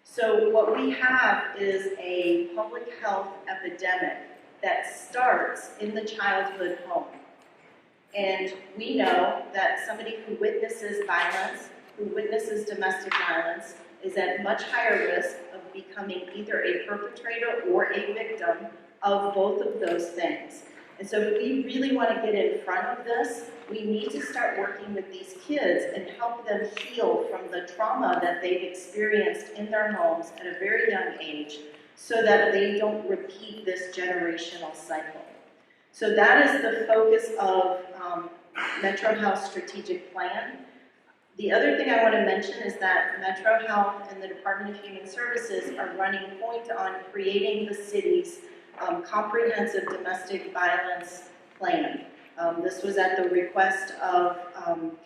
So what we have is a public health epidemic that starts in the childhood home. And we know that somebody who witnesses violence, who witnesses domestic violence, is at much higher risk of becoming either a perpetrator or a victim of both of those things. And so if we really want to get in front of this, we need to start working with these kids and help them heal from the trauma that they've experienced in their homes at a very young age so that they don't repeat this generational cycle. So that is the focus of Metro Health Strategic Plan. The other thing I want to mention is that Metro Health and the Department of Human Services are running point on creating the city's comprehensive domestic violence plan. This was at the request of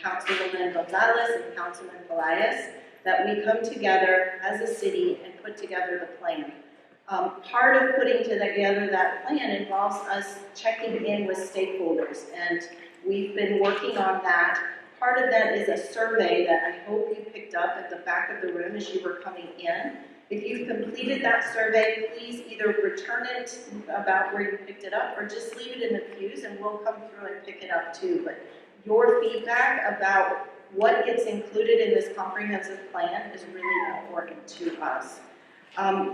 Councilwoman Gonzalez and Councilman Pelaez that we come together as a city and put together the plan. Part of putting together that plan involves us checking in with stakeholders, and we've been working on that. Part of that is a survey that I hope you picked up at the back of the room as you were coming in. If you've completed that survey, please either return it about where you picked it up or just leave it in the pews and we'll come through and pick it up too. But your feedback about what gets included in this comprehensive plan is really important to us.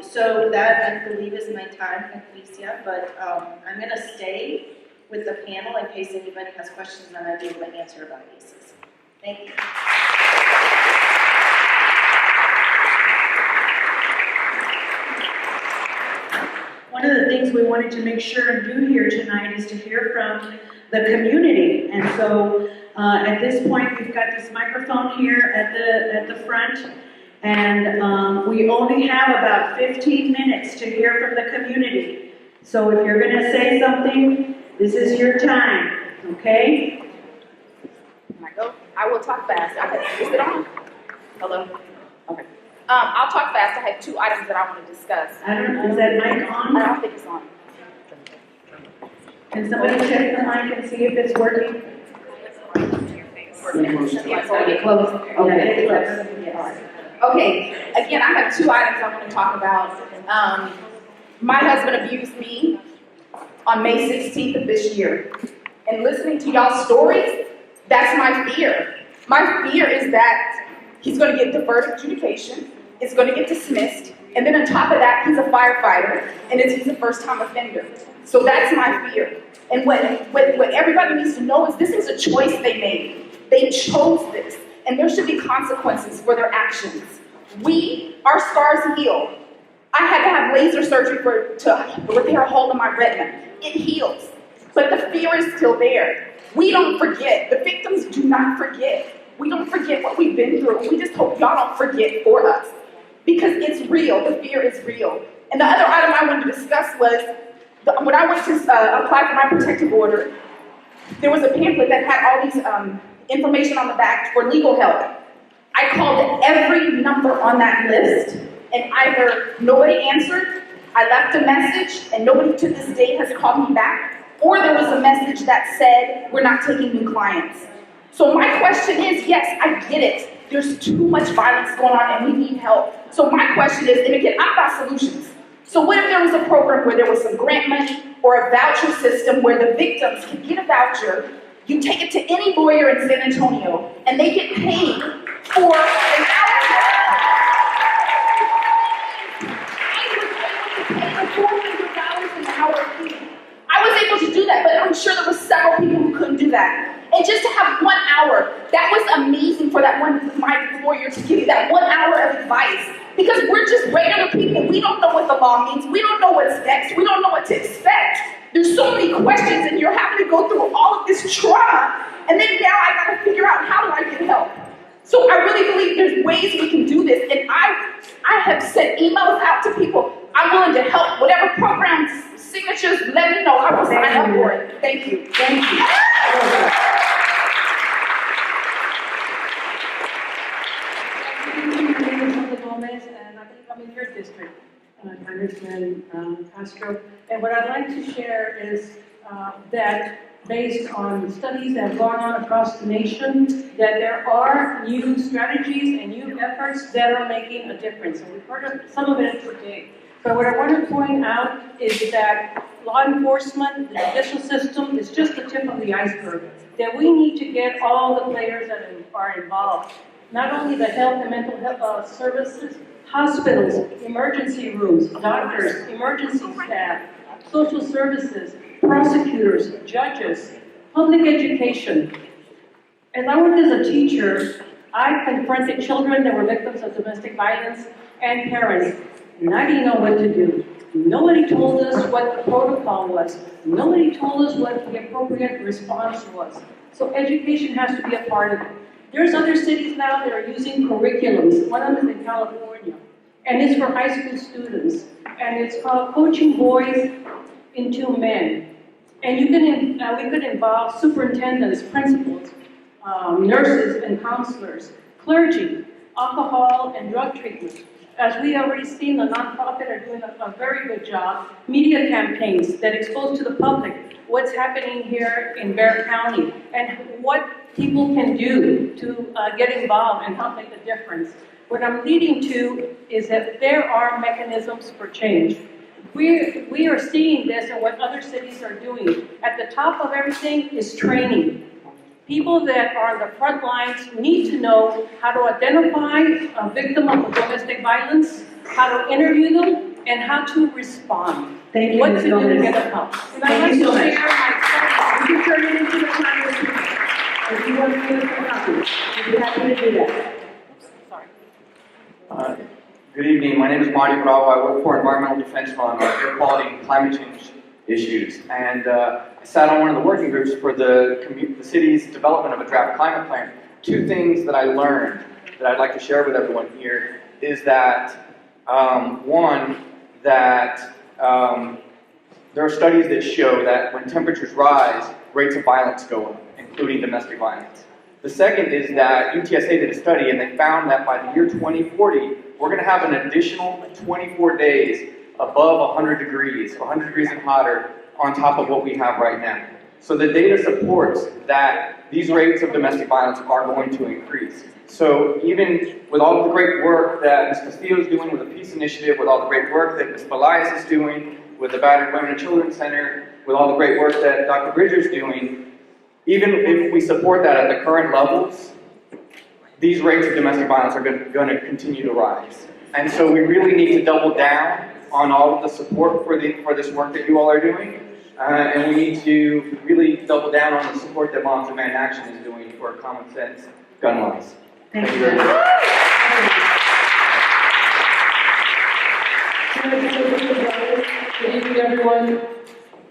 So that, I believe, is my time, Patricia, but I'm going to stay with the panel in case anybody has questions that I might be able to answer about ACEs. Thank you. One of the things we wanted to make sure and do here tonight is to hear from the community. And so at this point, we've got this microphone here at the front. And we only have about 15 minutes to hear from the community. So if you're going to say something, this is your time, okay? Can I go? I will talk fast. Is it on? Hello? Okay. I'll talk fast. I have 2 items that I want to discuss. I don't know, is that mic on? I don't think it's on. Can somebody check the mic and see if it's working? Yes, okay, close. Okay, close. Okay, again, I have 2 items I want to talk about. My husband abused me on May 16th of this year. And listening to y'all's stories, that's my fear. My fear is that he's going to get deferred adjudication, it's going to get dismissed, and then on top of that, he's a firefighter, and he's a first-time offender. So that's my fear. And what everybody needs to know is this is a choice they made. They chose this, and there should be consequences for their actions. Our scars heal. I had to have laser surgery to repair a hole in my retina. It heals, but the fear is still there. We don't forget. The victims do not forget. We don't forget what we've been through. We just hope y'all don't forget for us, because it's real. The fear is real. And the other item I wanted to discuss was when I went to apply for my protective order, there was a pamphlet that had all these information on the back for legal help. I called every number on that list, and either nobody answered, I left a message, and nobody to this day has called me back, or there was a message that said, we're not taking new clients. So my question is, yes, I get it. There's too much violence going on and we need help. So my question is, and again, I'm about solutions. So what if there was a program where there was some grant money or a voucher system where the victims can get a voucher, you take it to any lawyer in San Antonio, and they get paid for an hour. $400 an hour fee. I was able to do that, but I'm sure there were several people who couldn't do that. And just to have 1 hour, that was amazing for that my lawyer to give you that 1 hour of advice. Because we're just regular people. We don't know what the law means. We don't know what's next. We don't know what to expect. There's so many questions, and you're having to go through all of this trauma. And then now I got to figure out, how do I get help? So I really believe there's ways we can do this. And I have sent emails out to people. I'm willing to help. Whatever programs, signatures, let me know. I will sign up for it. Thank you. Thank you. And I believe I'm in your district, Congressman Castro. And what I'd like to share is that based on studies that have gone on across the nation, that there are new strategies and new efforts that are making a difference. And we've heard of some of it today. But what I want to point out is that law enforcement, the judicial system is just the tip of the iceberg. That we need to get all the players that are involved. Not only the health and mental health services, hospitals, emergency rooms, doctors, emergency staff, social services, prosecutors, judges, public education. As I worked as a teacher, I confronted children that were victims of domestic violence and parents, and I didn't know what to do. Nobody told us what the protocol was. Nobody told us what the appropriate response was. So education has to be a part of it. There's other cities now that are using curriculums. One of them is in California, and it's for high school students. And it's called Coaching Boys into Men. And you can, we could involve superintendents, principals, nurses and counselors, clergy, alcohol and drug treatment. As we already seen, the nonprofit are doing a very good job. Media campaigns that expose to the public what's happening here in Bexar County and what people can do to get involved and help make a difference. What I'm leading to is that there are mechanisms for change. We are seeing this and what other cities are doing. At the top of everything is training. People that are on the front lines need to know how to identify a victim of domestic violence, how to interview them, and how to respond. Thank you, what Ms. to do to Gomez. get help. And Thank I'd you so like much. to share my You can turn it into the conversation. If you want to give us a copy, we'd be happy to do that. Good evening. My name is Marty Bravo. I work for Environmental Defense Fund on air quality and climate change issues. And I sat on one of the working groups for the city's development of a draft climate plan. Two things that I learned that I'd like to share with everyone here is that, one, that there are studies that show that when temperatures rise, rates of violence go up, including domestic violence. The second is that UTSA did a study and they found that by the year 2040, we're going to have an additional 24 days above 100 degrees, 100 degrees and hotter, on top of what we have right now. So the data supports that these rates of domestic violence are going to increase. So even with all of the great work that Ms. Castillo is doing with the Peace Initiative, with all the great work that Ms. Pelias is doing, with the Battered Women and Children Center, with all the great work that Dr. Bridger's doing, even if we support that at the current levels, these rates of domestic violence are going to continue to rise. And so we really need to double down on all of the support for this work that you all are doing. And we need to really double down on the support that Moms Demand Action is doing for common sense gun laws. Thank you very much. Good evening, everyone.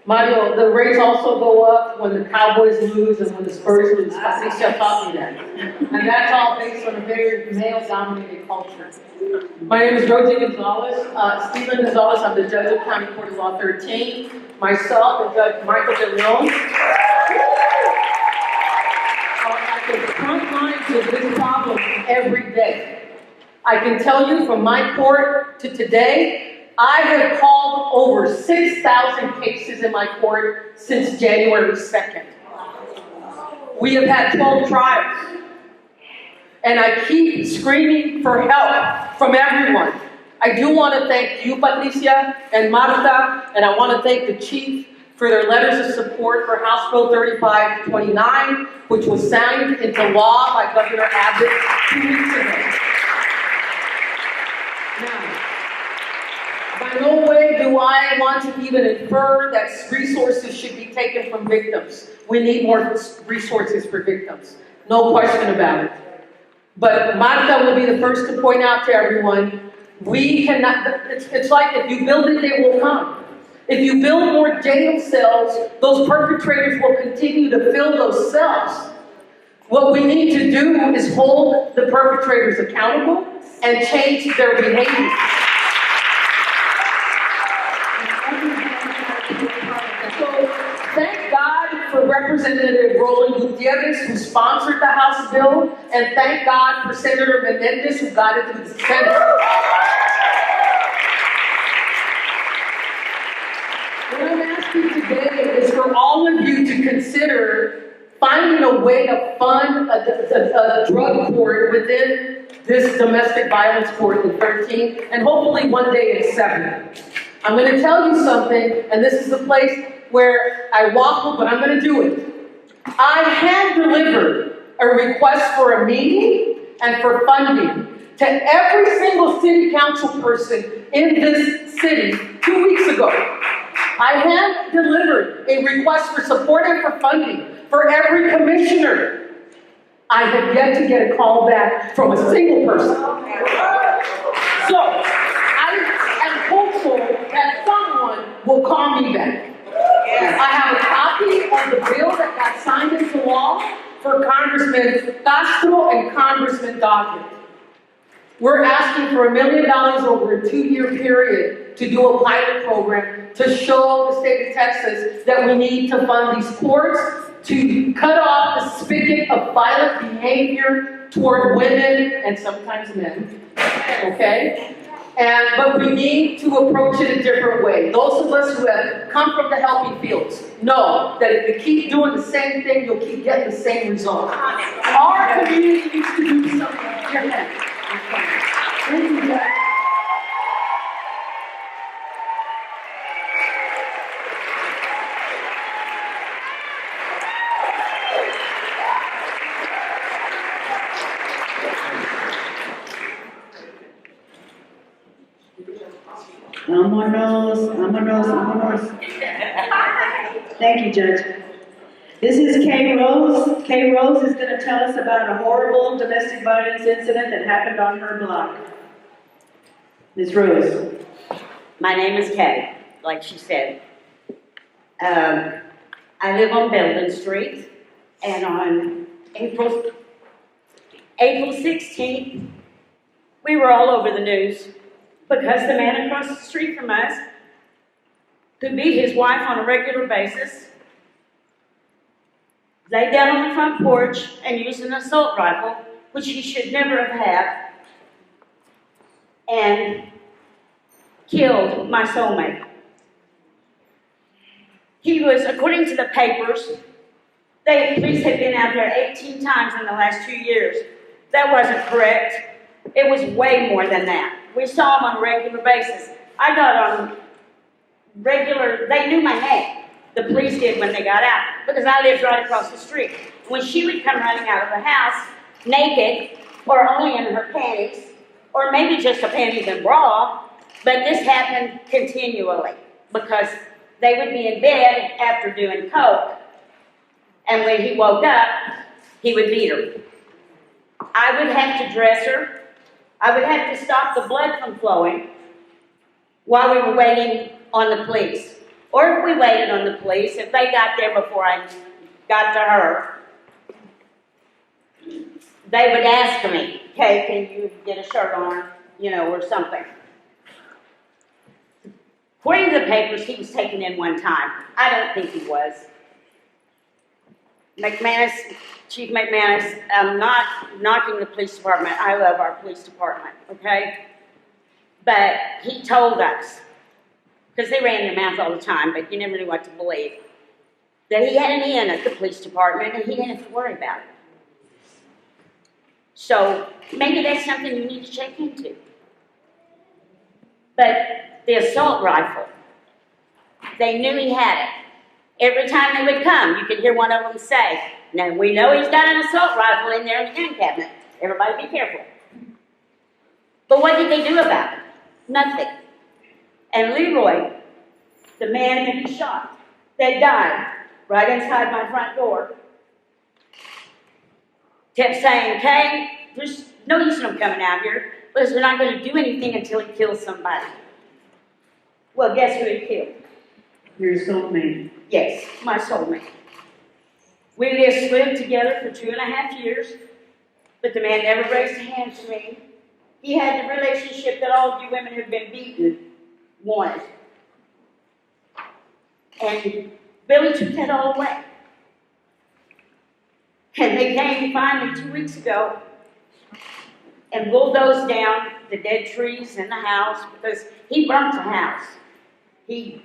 Mario, the rates also go up when the Cowboys lose and when the Spurs lose. Patricia taught me that. And that's all based on a very male-dominated culture. My name is Rosie Gonzalez. Stephen Gonzalez, I'm the judge of County Court of Law 13. Myself, the Judge Michael De Leon. lines of this problem every day. I can tell you from my court to today, I have called over 6,000 cases in my court since January 2nd. We have had 12 trials. And I keep screaming for help from everyone. I do want to thank you, Patricia and Marta, and I want to thank the chief for their letters of support for House Bill 3529, which was signed into law by Governor Abbott 2 weeks ago. Now, by no way do I want to even infer that resources should be taken from victims. We need more resources for victims. No question about it. But Marta will be the first to point out to everyone, we cannot, it's like if you build it, they will come. If you build more jail cells, those perpetrators will continue to fill those cells. What we need to do is hold the perpetrators accountable and change their behavior. So, thank God for Representative Roland Gutierrez, who sponsored the House bill, and thank God for Senator Menendez, who got it through the Senate. What I'm asking today is for all of you to consider finding a way to fund a drug court within this domestic violence court in 13, and hopefully one day in 7. I'm going to tell you something, and this is the place where I waffle, but I'm going to do it. I hand delivered a request for a meeting and for funding to every single city council person in this city 2 weeks ago. I hand delivered a request for support and for funding for every commissioner. I have yet to get a call back from a single person. So, I am hopeful that someone will call me back. I have a copy of the bill that got signed into law for Congressman Castro and Congressman Doggett. We're asking for $1 million over a 2-year period to do a pilot program to show the state of Texas that we need to fund these courts to cut off the spigot of violent behavior toward women and sometimes men. Okay? But we need to approach it a different way. Those of us who have come from the helping fields know that if you keep doing the same thing, you'll keep getting the same result. Our community needs to do something different. Thank you, Jack. Vámonos. Thank you, Judge. This is Kay Rose. Kay Rose is going to tell us about a horrible domestic violence incident that happened on her block. Ms. Rose. My name is Kay, like she said. I live on Belden Street, and on April 16th, we were all over the news because the man across the street from us, who beat his wife on a regular basis, laid down on the front porch and used an assault rifle, which he should never have had, and killed my soulmate. He was, according to the papers, the police had been out there 18 times in the last 2 years. That wasn't correct. It was way more than that. We saw him on a regular basis. I got on regular, they knew my name. The police did when they got out, because I lived right across the street. When she would come running out of the house, naked, or only in her panties, or maybe just a panties and bra, but this happened continually, because they would be in bed after doing coke, and when he woke up, he would beat her. I would have to dress her. I would have to stop the blood from flowing while we were waiting on the police. Or if we waited on the police, if they got there before I got to her, they would ask me, okay, can you get a shirt on, or something. According to the papers, he was taken in one time. I don't think he was. McManus, Chief McManus, I'm not knocking the police department. I love our police department, okay? But he told us, because they ran their mouth all the time, but you never knew what to believe, that he had an in at the police department and he didn't have to worry about it. So maybe that's something you need to check into. But the assault rifle, they knew he had it. Every time they would come, you could hear one of them say, "Now we know he's got an assault rifle in there in the gun cabinet. Everybody be careful." But what did they do about it? Nothing. And Leroy, the man that he shot, that died right inside my front door, kept saying, "Okay, there's no use in him coming out here because we're not going to do anything until he kills somebody." Well, guess who he killed? Your soulmate. Yes, my soulmate. We lived together for 2.5 years, but the man never raised a hand to me. He had the relationship that all of you women who've been beaten wanted. And Billy took that all away. And they came finally 2 weeks ago and bulldozed down the dead trees in the house because he burnt the house. He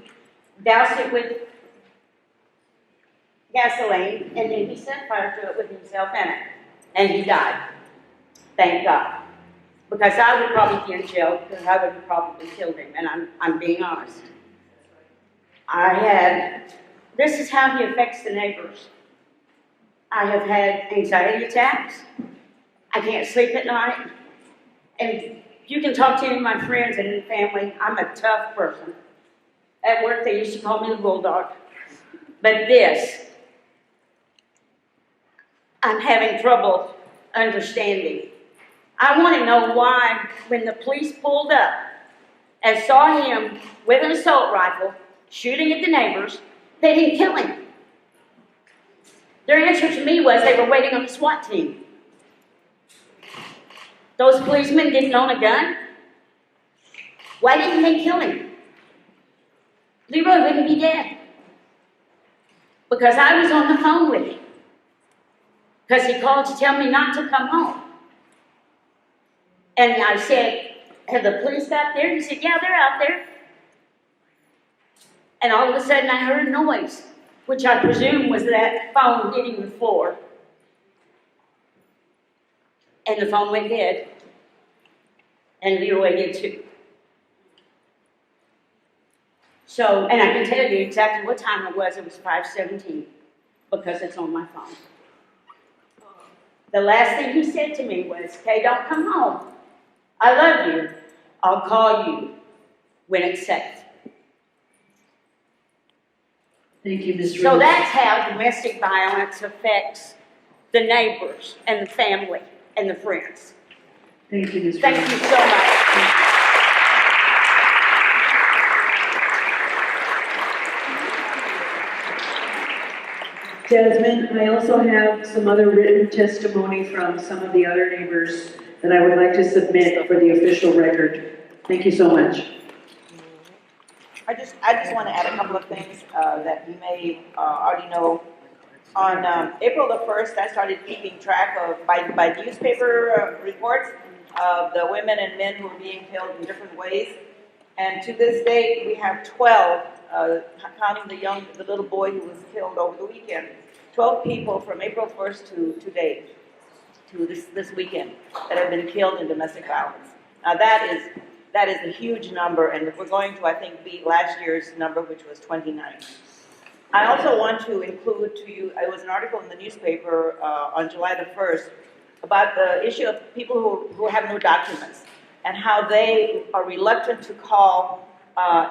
doused it with gasoline and then he set fire to it with himself in it. And he died. Thank God. Because I would probably be in jail because I would have probably killed him, and I'm being honest. This is how he affects the neighbors. I have had anxiety attacks. I can't sleep at night. And you can talk to any of my friends and family. I'm a tough person. At work, they used to call me the bulldog. But this, I'm having trouble understanding. I want to know why, when the police pulled up and saw him with an assault rifle shooting at the neighbors, they didn't kill him. Their answer to me was they were waiting on the SWAT team. Those policemen didn't own a gun? Why didn't they kill him? Leroy wouldn't be dead. Because I was on the phone with him. Because he called to tell me not to come home. And I said, "Have the police got there?" He said, "Yeah, they're out there." And all of a sudden I heard a noise, which I presume was that phone hitting the floor. And the phone went dead. And Leroy did too. So, and I can tell you exactly what time it was. It was 5:17 because it's on my phone. The last thing he said to me was, "Okay, don't come home. I love you. I'll call you when it's safe." Thank you, Ms. So Rose. that's how domestic violence affects the neighbors and the family and the friends. Thank you, Ms. Rose. Thank you so much. Jasmine, I also have some other written testimony from some of the other neighbors that I would like to submit for the official record. Thank you so much. I just want to add a couple of things that you may already know. On April the 1st, I started keeping track of, by newspaper reports, of the women and men who were being killed in different ways. And to this day, we have 12, counting the little boy who was killed over the weekend. 12 people from April 1st to today, to this weekend, that have been killed in domestic violence. Now that is a huge number, and we're going to, I think, beat last year's number, which was 29. I also want to include to you, it was an article in the newspaper on July the 1st about the issue of people who have no documents and how they are reluctant to call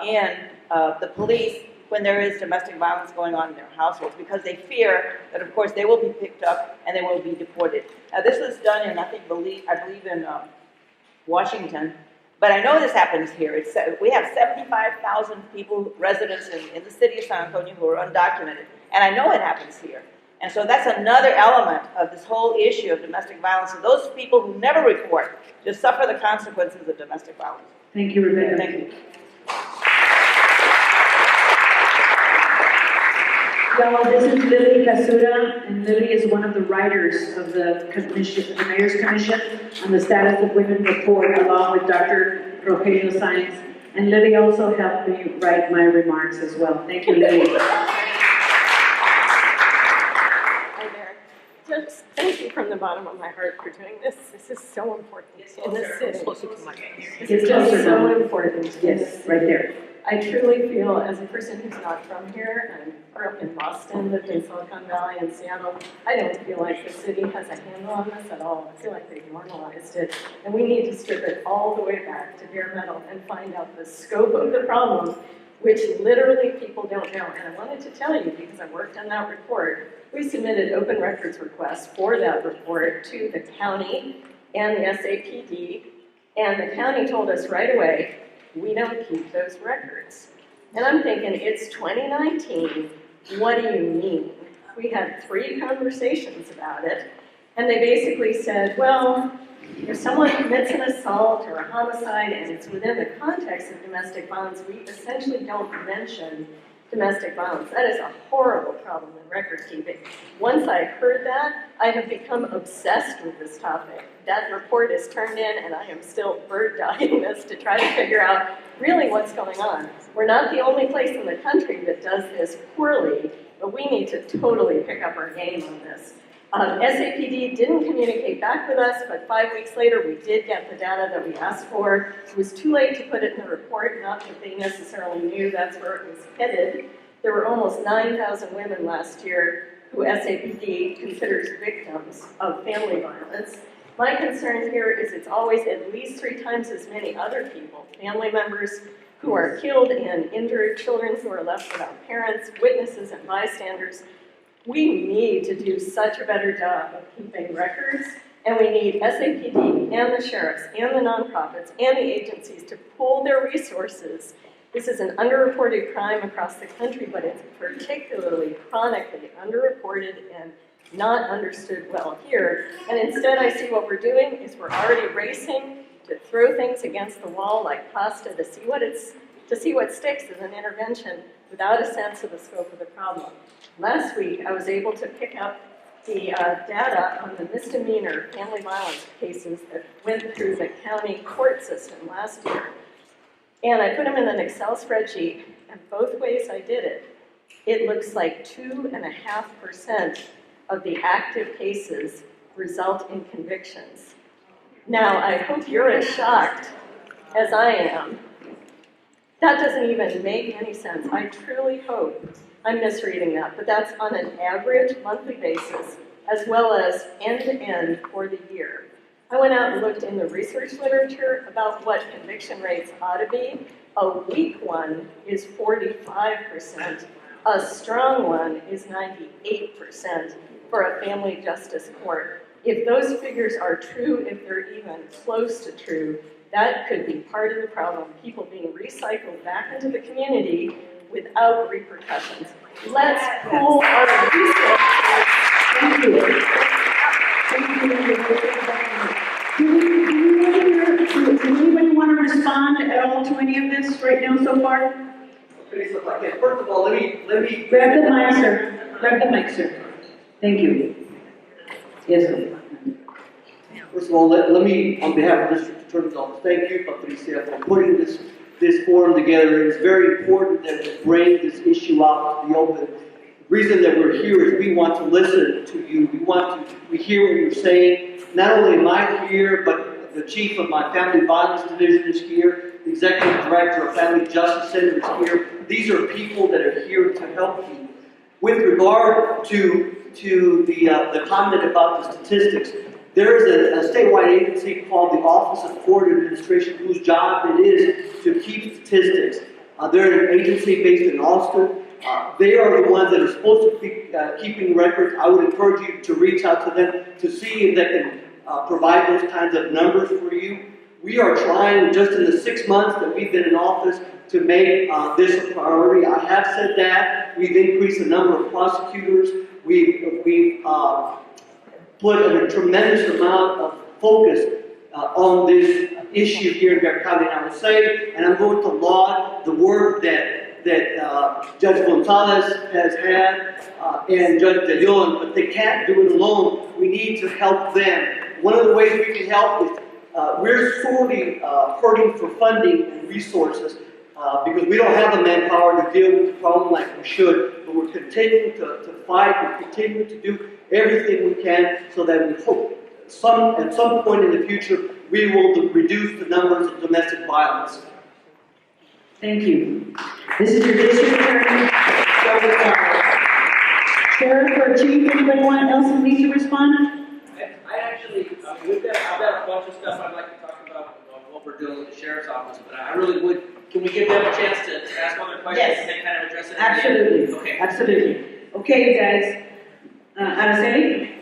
in the police when there is domestic violence going on in their households because they fear that, of course, they will be picked up and they will be deported. Now, this was done in, I believe in Washington. But I know this happens here. We have 75,000 people, residents in the city of San Antonio who are undocumented. And I know it happens here. And so that's another element of this whole issue of domestic violence. And those people who never report just suffer the consequences of domestic violence. Thank you, Rebecca. Thank you. Well, this is Lily Casura, and Lily is one of the writers of the commission, the Mayor's Commission on the Status of Women report, along with Dr. Rogelio Sainz. And Lily also helped me write my remarks as well. Thank you, Lily. Hi there. Just thank you from the bottom of my heart for doing this. This is so important in the city. This is just so important. Yes, right there. I truly feel, as a person who's not from here and grew up in Boston, lived in Silicon Valley and Seattle, I don't feel like the city has a handle on this at all. I feel like they've normalized it. And we need to strip it all the way back to bare metal and find out the scope of the problem, which literally people don't know. And I wanted to tell you, because I worked on that report, we submitted open records requests for that report to the county and the SAPD, and the county told us right away, we don't keep those records. And I'm thinking, it's 2019, what do you mean? We had 3 conversations about it, and they basically said, well, if someone commits an assault or a homicide and it's within the context of domestic violence, we essentially don't mention domestic violence. That is a horrible problem in record keeping. Once I heard that, I have become obsessed with this topic. That report is turned in, and I am still bird dogging this to try to figure out really what's going on. We're not the only place in the country that does this poorly, but we need to totally pick up our game on this. SAPD didn't communicate back with us, but 5 weeks later we did get the data that we asked for. It was too late to put it in the report, not that they necessarily knew that's where it was headed. There were almost 9,000 women last year who SAPD considers victims of family violence. My concern here is it's always at least 3 times as many other people, family members who are killed and injured, children who are left without parents, witnesses and bystanders. We need to do such a better job of keeping records, and we need SAPD and the sheriffs and the nonprofits and the agencies to pool their resources. This is an underreported crime across the country, but it's particularly chronically underreported and not understood well here. And instead, I see what we're doing is we're already racing to throw things against the wall like pasta to see what sticks as an intervention without a sense of the scope of the problem. Last week, I was able to pick up the data on the misdemeanor family violence cases that went through the county court system last year. And I put them in an Excel spreadsheet, and both ways I did it, it looks like 2.5% of the active cases result in convictions. Now, I hope you're as shocked as I am. That doesn't even make any sense. I truly hope I'm misreading that, but that's on an average monthly basis, as well as end-to-end for the year. I went out and looked in the research literature about what conviction rates ought to be. A weak one is 45%. A strong one is 98% for a family justice court. If those figures are true, if they're even close to true, that could be part of the problem, people being recycled back into the community without repercussions. Let's pool our resources. Thank you. Does anybody want to respond at all to any of this right now so far? Okay, so first of all, let me Grab the mic, sir. Grab the mic, sir. Thank you. Yes, sir. First of all, let me, on behalf of the District Attorney's Office, thank you, Patricia, for putting this forum together. It's very important that we bring this issue out to the open. The reason that we're here is we want to listen to you. We hear what you're saying. Not only am I here, but the chief of my family violence division is here. The executive director of Family Justice Center is here. These are people that are here to help you. With regard to the comment about the statistics, there is a statewide agency called the Office of Court Administration whose job it is to keep statistics. They're an agency based in Austin. They are the ones that are supposed to be keeping records. I would encourage you to reach out to them to see if they can provide those kinds of numbers for you. We are trying, just in the 6 months that we've been in office, to make this a priority. I have said that. We've increased the number of prosecutors. We've put a tremendous amount of focus on this issue here in Garrett County. And I will say, and I'm going to laud the work that Judge Gonzalez has had and Judge De Leon, but they can't do it alone. We need to help them. One of the ways we can help is we're sorely hurting for funding and resources because we don't have the manpower to deal with the problem like we should, but we're continuing to fight, we're continuing to do everything we can so that we hope at some point in the future we will reduce the numbers of domestic violence. Thank you. This is your district attorney, Sheriff or Chief, anyone else who needs to respond? I actually, I've got a bunch of stuff I'd like to talk about what we're doing with the sheriff's office, but I really would, can we give them a chance to ask other questions Yes. and then kind of address it? Absolutely. Okay. Absolutely. Okay, you guys. Araceli?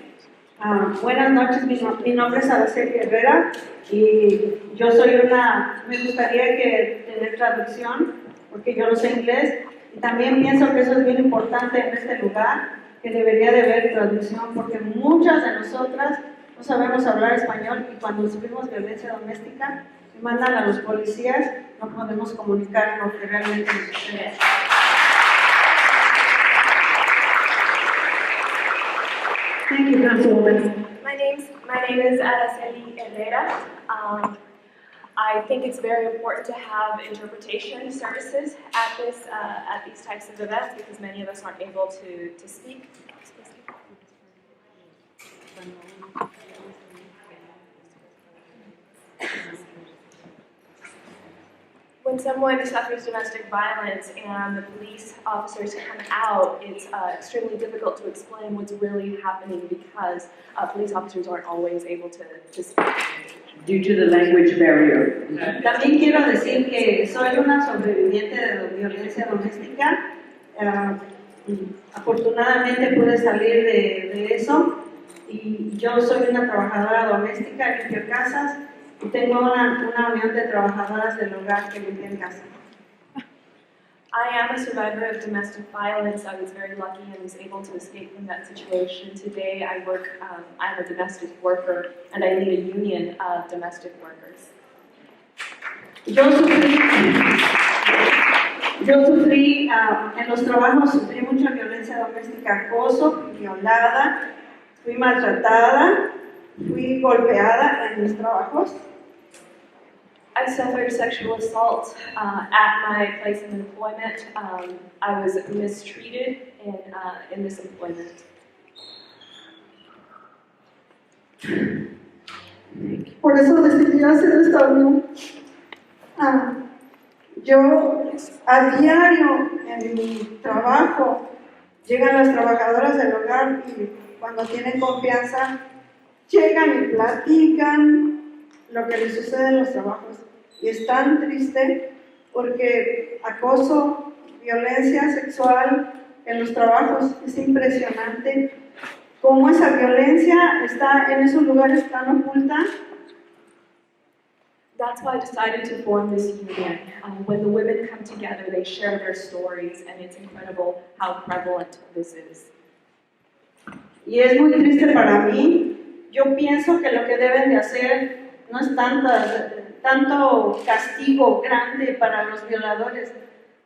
Buenas noches, mi nombre es Araceli Herrera y yo soy me gustaría que tener traducción porque yo no sé inglés y también pienso que eso es bien importante en este lugar, que debería de haber traducción porque muchas de nosotras no sabemos hablar español y cuando sufrimos violencia doméstica y mandan a los policías no podemos comunicar lo que realmente sucede. Thank you, Councilwoman. My name is Araceli Herrera. I think it's very important to have interpretation services at these types of events because many of us aren't able to speak. When someone suffers domestic violence and the police officers come out, it's extremely difficult to explain what's really happening because police officers aren't always able to speak. Due to the language barrier. También quiero decir que soy una sobreviviente de violencia doméstica. Afortunadamente pude salir de eso y yo soy una trabajadora doméstica, limpio casas y tengo una unión de trabajadoras del hogar que limpian casas. I am a survivor of domestic violence. I was very lucky and was able to escape from that situation. Today I work, I'm a domestic worker and I lead a union of domestic workers. Yo sufrí en los trabajos, sufrí mucha violencia doméstica, acoso, violada, fui maltratada, fui golpeada en mis trabajos. I suffered sexual assault at my place of employment. I was mistreated in this employment. Por eso decidí hacer esta unión. Yo a diario en mi trabajo llegan las trabajadoras del hogar y cuando tienen confianza llegan y platican lo que les sucede en los trabajos. Y es tan triste porque acoso, violencia sexual en los trabajos es impresionante. Cómo esa violencia está en esos lugares tan oculta. That's why I decided to form this union. When the women come together, they share their stories, and it's incredible how prevalent this is. Y es muy triste para mí. Yo pienso que lo que deben de hacer no es tanto castigo grande para los violadores.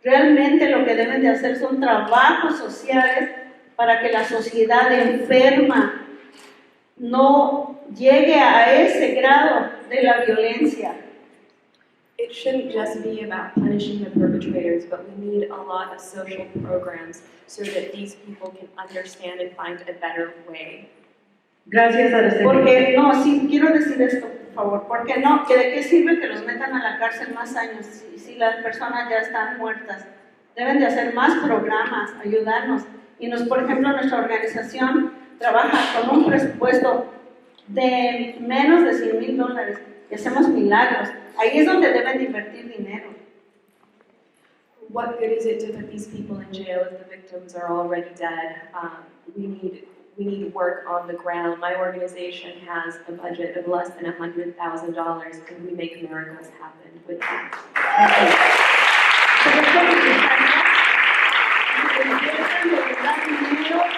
Realmente lo que deben de hacer son trabajos sociales para que la sociedad enferma no llegue a ese grado de la violencia. It shouldn't just be about punishing the perpetrators, but we need a lot of social programs so that these people can understand and find a better way. Gracias, Araceli. Porque, no, sí, quiero decir esto, por favor, porque no, que de qué sirve que los metan a la cárcel más años si las personas ya están muertas. Deben de hacer más programas, ayudarnos. Y por ejemplo, nuestra organización trabaja con un presupuesto de menos de $100,000 y hacemos milagros. Ahí es donde deben de invertir dinero. What good is it to put these people in jail if the victims are already dead? We need work on the ground. My organization has a budget of less than $100,000, and we make miracles happen with that.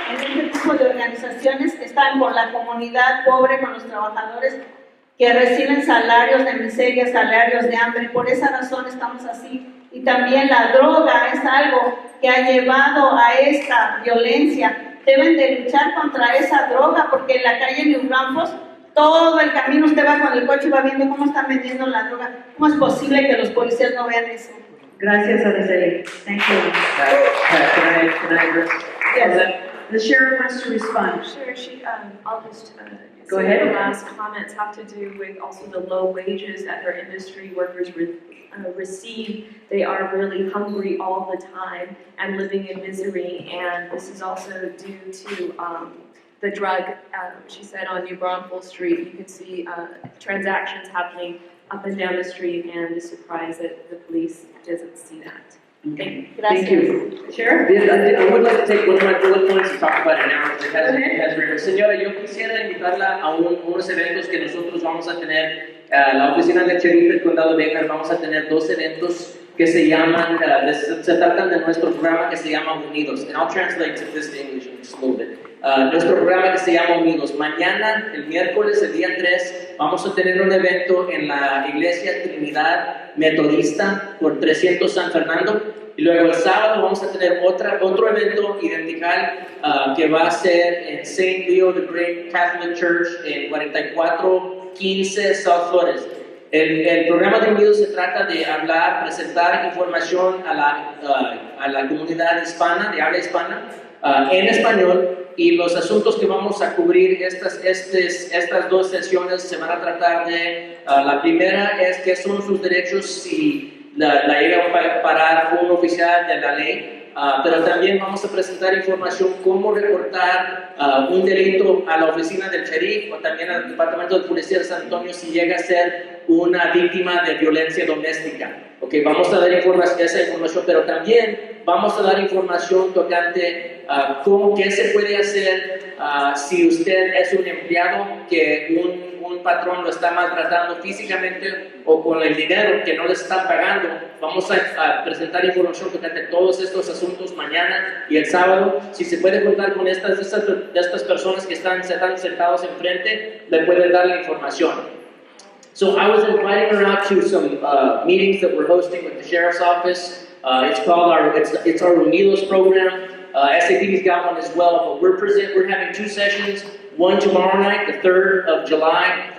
En este tipo de organizaciones que están con la comunidad pobre, con los trabajadores que reciben salarios de miseria, salarios de hambre. Por esa razón estamos así Y también la droga es algo que ha llevado a esta violencia. Deben de luchar contra esa droga porque en la calle New Braunfels, todo el camino usted va con el coche y va viendo cómo están vendiendo la droga. ¿Cómo es posible que los policías no vean eso? Gracias, Araceli. Thank you. Can I address? Yes. The sheriff wants to respond. Sure, I'll just, Go say ahead. the last comments have to do with also the low wages that our industry workers receive. They are really hungry all the time and living in misery, and this is also due to the drug, she said, on New Braunfels Street. You can see transactions happening up and down the street, and is surprised that the police doesn't see that. Thank you. Sheriff? Yes, I would like to take one of my bullet points and talk about it now. Señora, yo quisiera invitarla a unos eventos que nosotros vamos a tener. La oficina del sheriff del condado de Baker, vamos a tener 2 eventos que se llaman, se tratan de nuestro programa que se llama Unidos. And I'll translate this to English in just a little bit. Nuestro programa que se llama Unidos. Mañana, el miércoles, el día 3, vamos a tener un evento en la iglesia Trinidad Metodista por 300 San Fernando. Y luego el sábado vamos a tener otro evento identical que va a ser en St. Leo the Great Catholic Church en 4415 South Flores. El programa de Unidos se trata de hablar, presentar información a la comunidad hispana, de habla hispana, en español, y los asuntos que vamos a cubrir estas 2 sesiones se van a tratar de, la primera es qué son sus derechos si la llega a parar un oficial de la ley, pero también vamos a presentar información cómo reportar un delito a la oficina del sheriff o también al departamento de policía de San Antonio si llega a ser una víctima de violencia doméstica. Okay, vamos a dar esa información, pero también vamos a dar información tocante qué se puede hacer si usted es un empleado que un patrón lo está maltratando físicamente o con el dinero que no le están pagando. Vamos a presentar información tocante todos estos asuntos mañana y el sábado. Si se puede contar con estas personas que están sentados enfrente, le pueden dar la información. So I was inviting her out to some meetings that we're hosting with the sheriff's office. It's called our Unidos program. SAPD's got one as well, but we're having 2 sessions. One tomorrow night, the 3rd of July,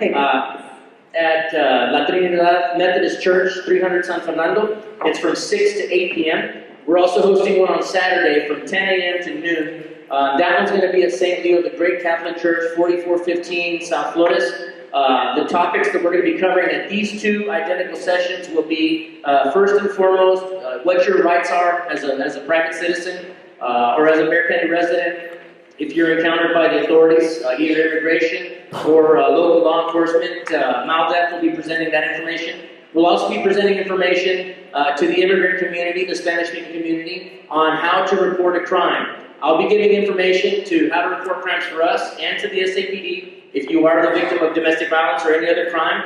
at La Trinidad Methodist Church, 300 San Fernando. It's from 6 to 8 p.m. We're also hosting one on Saturday from 10 a.m. to noon. That one's going to be at St. Leo, the Great Catholic Church, 4415 South Flores. The topics that we're going to be covering at these 2 identical sessions will be, first and foremost, what your rights are as a private citizen or as a Bexar County resident. If you're encountered by the authorities, either immigration or local law enforcement, MALDEF will be presenting that information. We'll also be presenting information to the immigrant community, the Spanish-speaking community, on how to report a crime. I'll be giving information to how to report crimes for us and to the SAPD. If you are the victim of domestic violence or any other crime,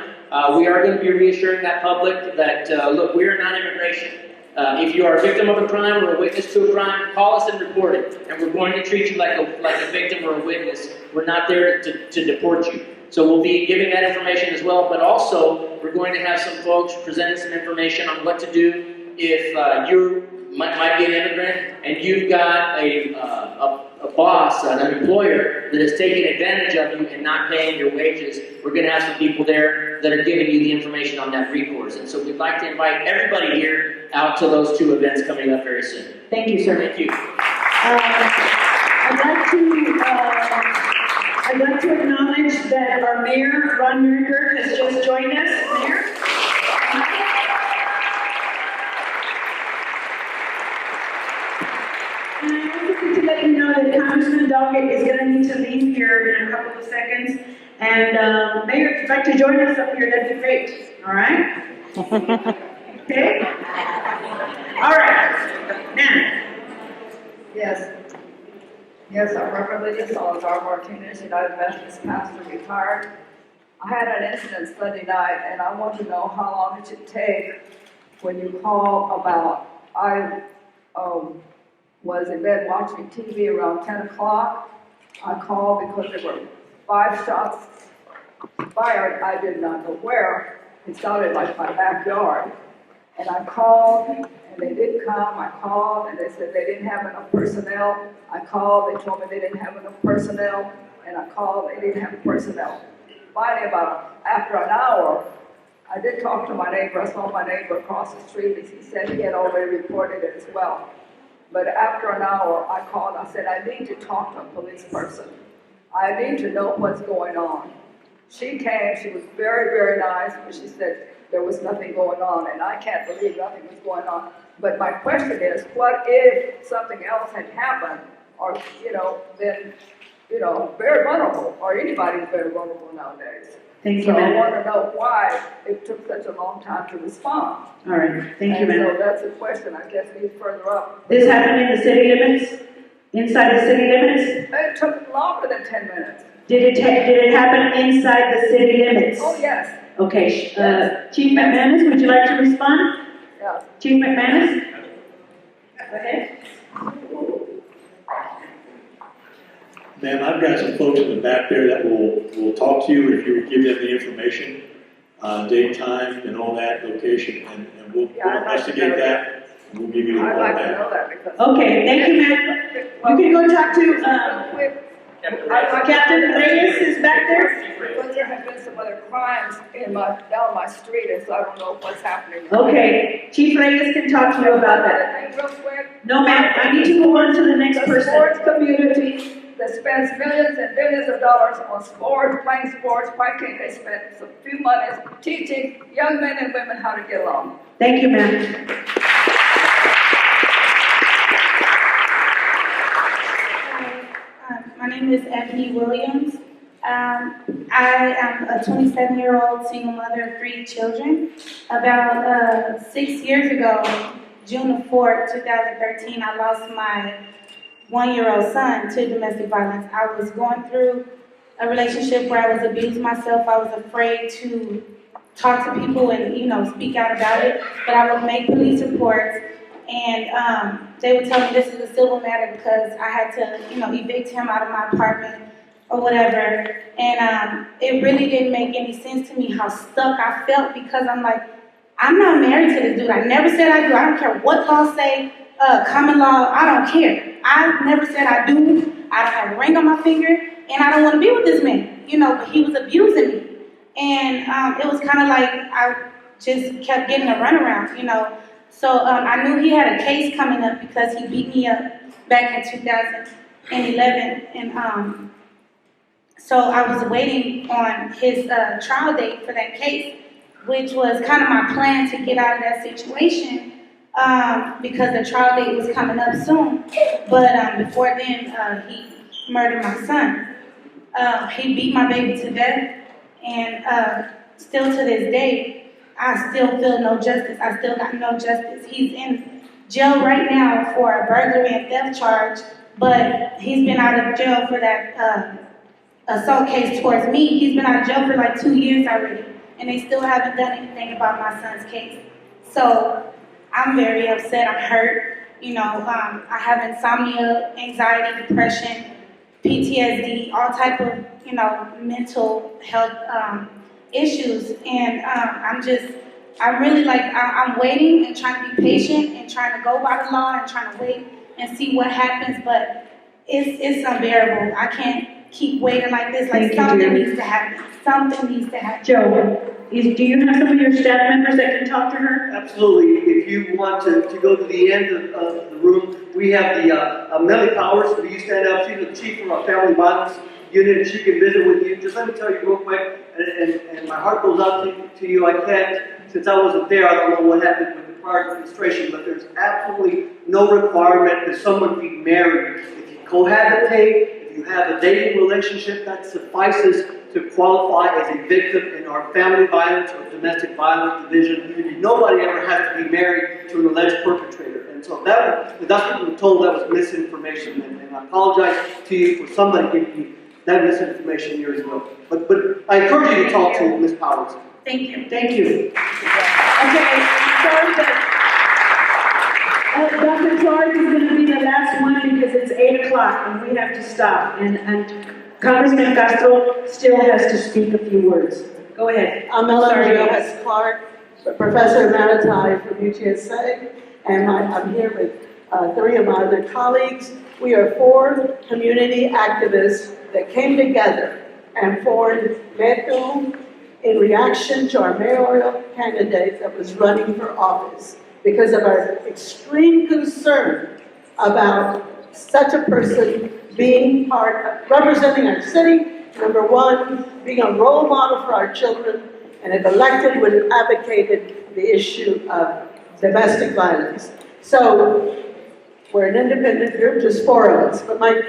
we are going to be reassuring that public that, look, we are not immigration. If you are a victim of a crime or a witness to a crime, call us and report it. And we're going to treat you like a victim or a witness. We're not there to deport you. So we'll be giving that information as well, but also we're going to have some folks presenting some information on what to do if you might be an immigrant and you've got a boss, an employer that is taking advantage of you and not paying your wages. We're going to have some people there that are giving you the information on that recourse. And so we'd like to invite everybody here out to those 2 events coming up very soon. Thank you, sir. Thank you. I'd like to acknowledge that our mayor, Ron Nuremberg, has just joined us. Mayor? And I also need to let you know that Congressman Doggett is going to need to leave here in a couple of seconds. And Mayor, if you'd like to join us up here, that'd be great. All right? Okay? All right. Now. Yes. Yes, I'm Reverend Lydia Salazar Martinez, United Methodist pastor, retired. I had an incident Sunday night, and I want to know how long it should take when you call about, I was in bed watching TV around 10 o'clock. I called because there were 5 shots fired. I did not know where. It sounded like my backyard. And I called, they didn't come. I called, and they said they didn't have enough personnel. I called, they told me they didn't have enough personnel, and I called, they didn't have personnel. Finally, after an hour, I did talk to my neighbor. I saw my neighbor across the street, and he said he had already reported it as well. But after an hour, I called, I said, I need to talk to a police person. I need to know what's going on. She came, she was very, very nice, but she said there was nothing going on, and I can't believe nothing was going on. But my question is, what if something else had happened, or, then, very vulnerable, or anybody's very vulnerable nowadays. Thank you, So I ma'am. want to know why it took such a long time to respond. All right, thank you, And ma'am. so that's a question, I guess, needs further up. This happened in the city limits? Inside the city limits? It took longer than 10 minutes. Did it happen inside the city limits? Oh, yes. Okay, Chief McManus, would you like to respond? Yeah. Chief McManus? Go ahead. Ma'am, I've got some folks in the back there that will talk to you if you would give them the information, date, time, and all that, location, and we'll investigate that, and we'll give you the I'd call like to back. know that because. Okay, thank you, ma'am. You can go talk to, Captain Reyes is back there? Because there have been some other crimes down my street, and so I don't know what's happening. Okay, Chief Reyes can talk to you about that. Real quick. No, ma'am, I need to go on to the next person. The sports community that spends millions and billions of dollars on sports, playing sports, why can't they spend some few monies teaching young men and women how to get along? Thank you, ma'am. My name is Ebony Williams. I am a 27-year-old single mother of 3 children. About 6 years ago, June the 4th, 2013, I lost my 1-year-old son to domestic violence. I was going through a relationship where I was abusing myself. I was afraid to talk to people and, speak out about it. But I would make police reports, and they would tell me this is a civil matter because I had to, evict him out of my apartment or whatever. And it really didn't make any sense to me how stuck I felt because I'm like, I'm not married to this dude. I never said I do. I don't care what laws say, common law, I don't care. I never said I do. I don't have a ring on my finger, and I don't want to be with this man, but he was abusing me. And it was kind of like I just kept getting a runaround, So I knew he had a case coming up because he beat me up back in 2011. And so I was waiting on his trial date for that case, which was kind of my plan to get out of that situation because the trial date was coming up soon. But before then, he murdered my son. He beat my baby to death, and still to this day, I still feel no justice. I still got no justice. He's in jail right now for a burglary and theft charge, but he's been out of jail for that assault case towards me. He's been out of jail for like 2 years already, and they still haven't done anything about my son's case. So I'm very upset. I'm hurt. I have insomnia, anxiety, depression, PTSD, all type of, mental health issues. And I'm really I'm waiting and trying to be patient and trying to go by the law and trying to wait and see what happens. But it's unbearable. I can't keep waiting like this. Like something needs to happen. Something needs to happen. Joe, do you have some of your staff members that can talk to her? Absolutely. If you want to go to the end of the room, we have the Melly Powers. Will you stand up? She's the chief of our family violence unit, and she can visit with you. Just let me tell you real quick, and my heart goes out to you. I can't, since I wasn't there, I don't know what happened with the prior administration, but there's absolutely no requirement that someone be married. If you cohabitate, if you have a dating relationship, that suffices to qualify as a victim in our family violence or domestic violence division. Nobody ever has to be married to an alleged perpetrator. And so that's what we were told. That was misinformation. And I apologize to you for somebody giving you that misinformation years ago. But I encourage you to talk to Ms. Powers. Thank you. Thank you. Okay, sorry that Dr. Clark is going to be the last one because it's 8 o'clock and we have to stop. And Congressman Castro still has to speak a few words. Go ahead. I'm Ellen Jones Clark, Professor Emeritus from UTSA, and I'm here with 3 of my other colleagues. We are 4 community activists that came together and formed METU in reaction to our mayoral candidate that was running for office because of our extreme concern about such a person being representing our city, number 1, being a role model for our children, and if elected would have advocated the issue of domestic violence. So we're an independent group, just 4 of us, but my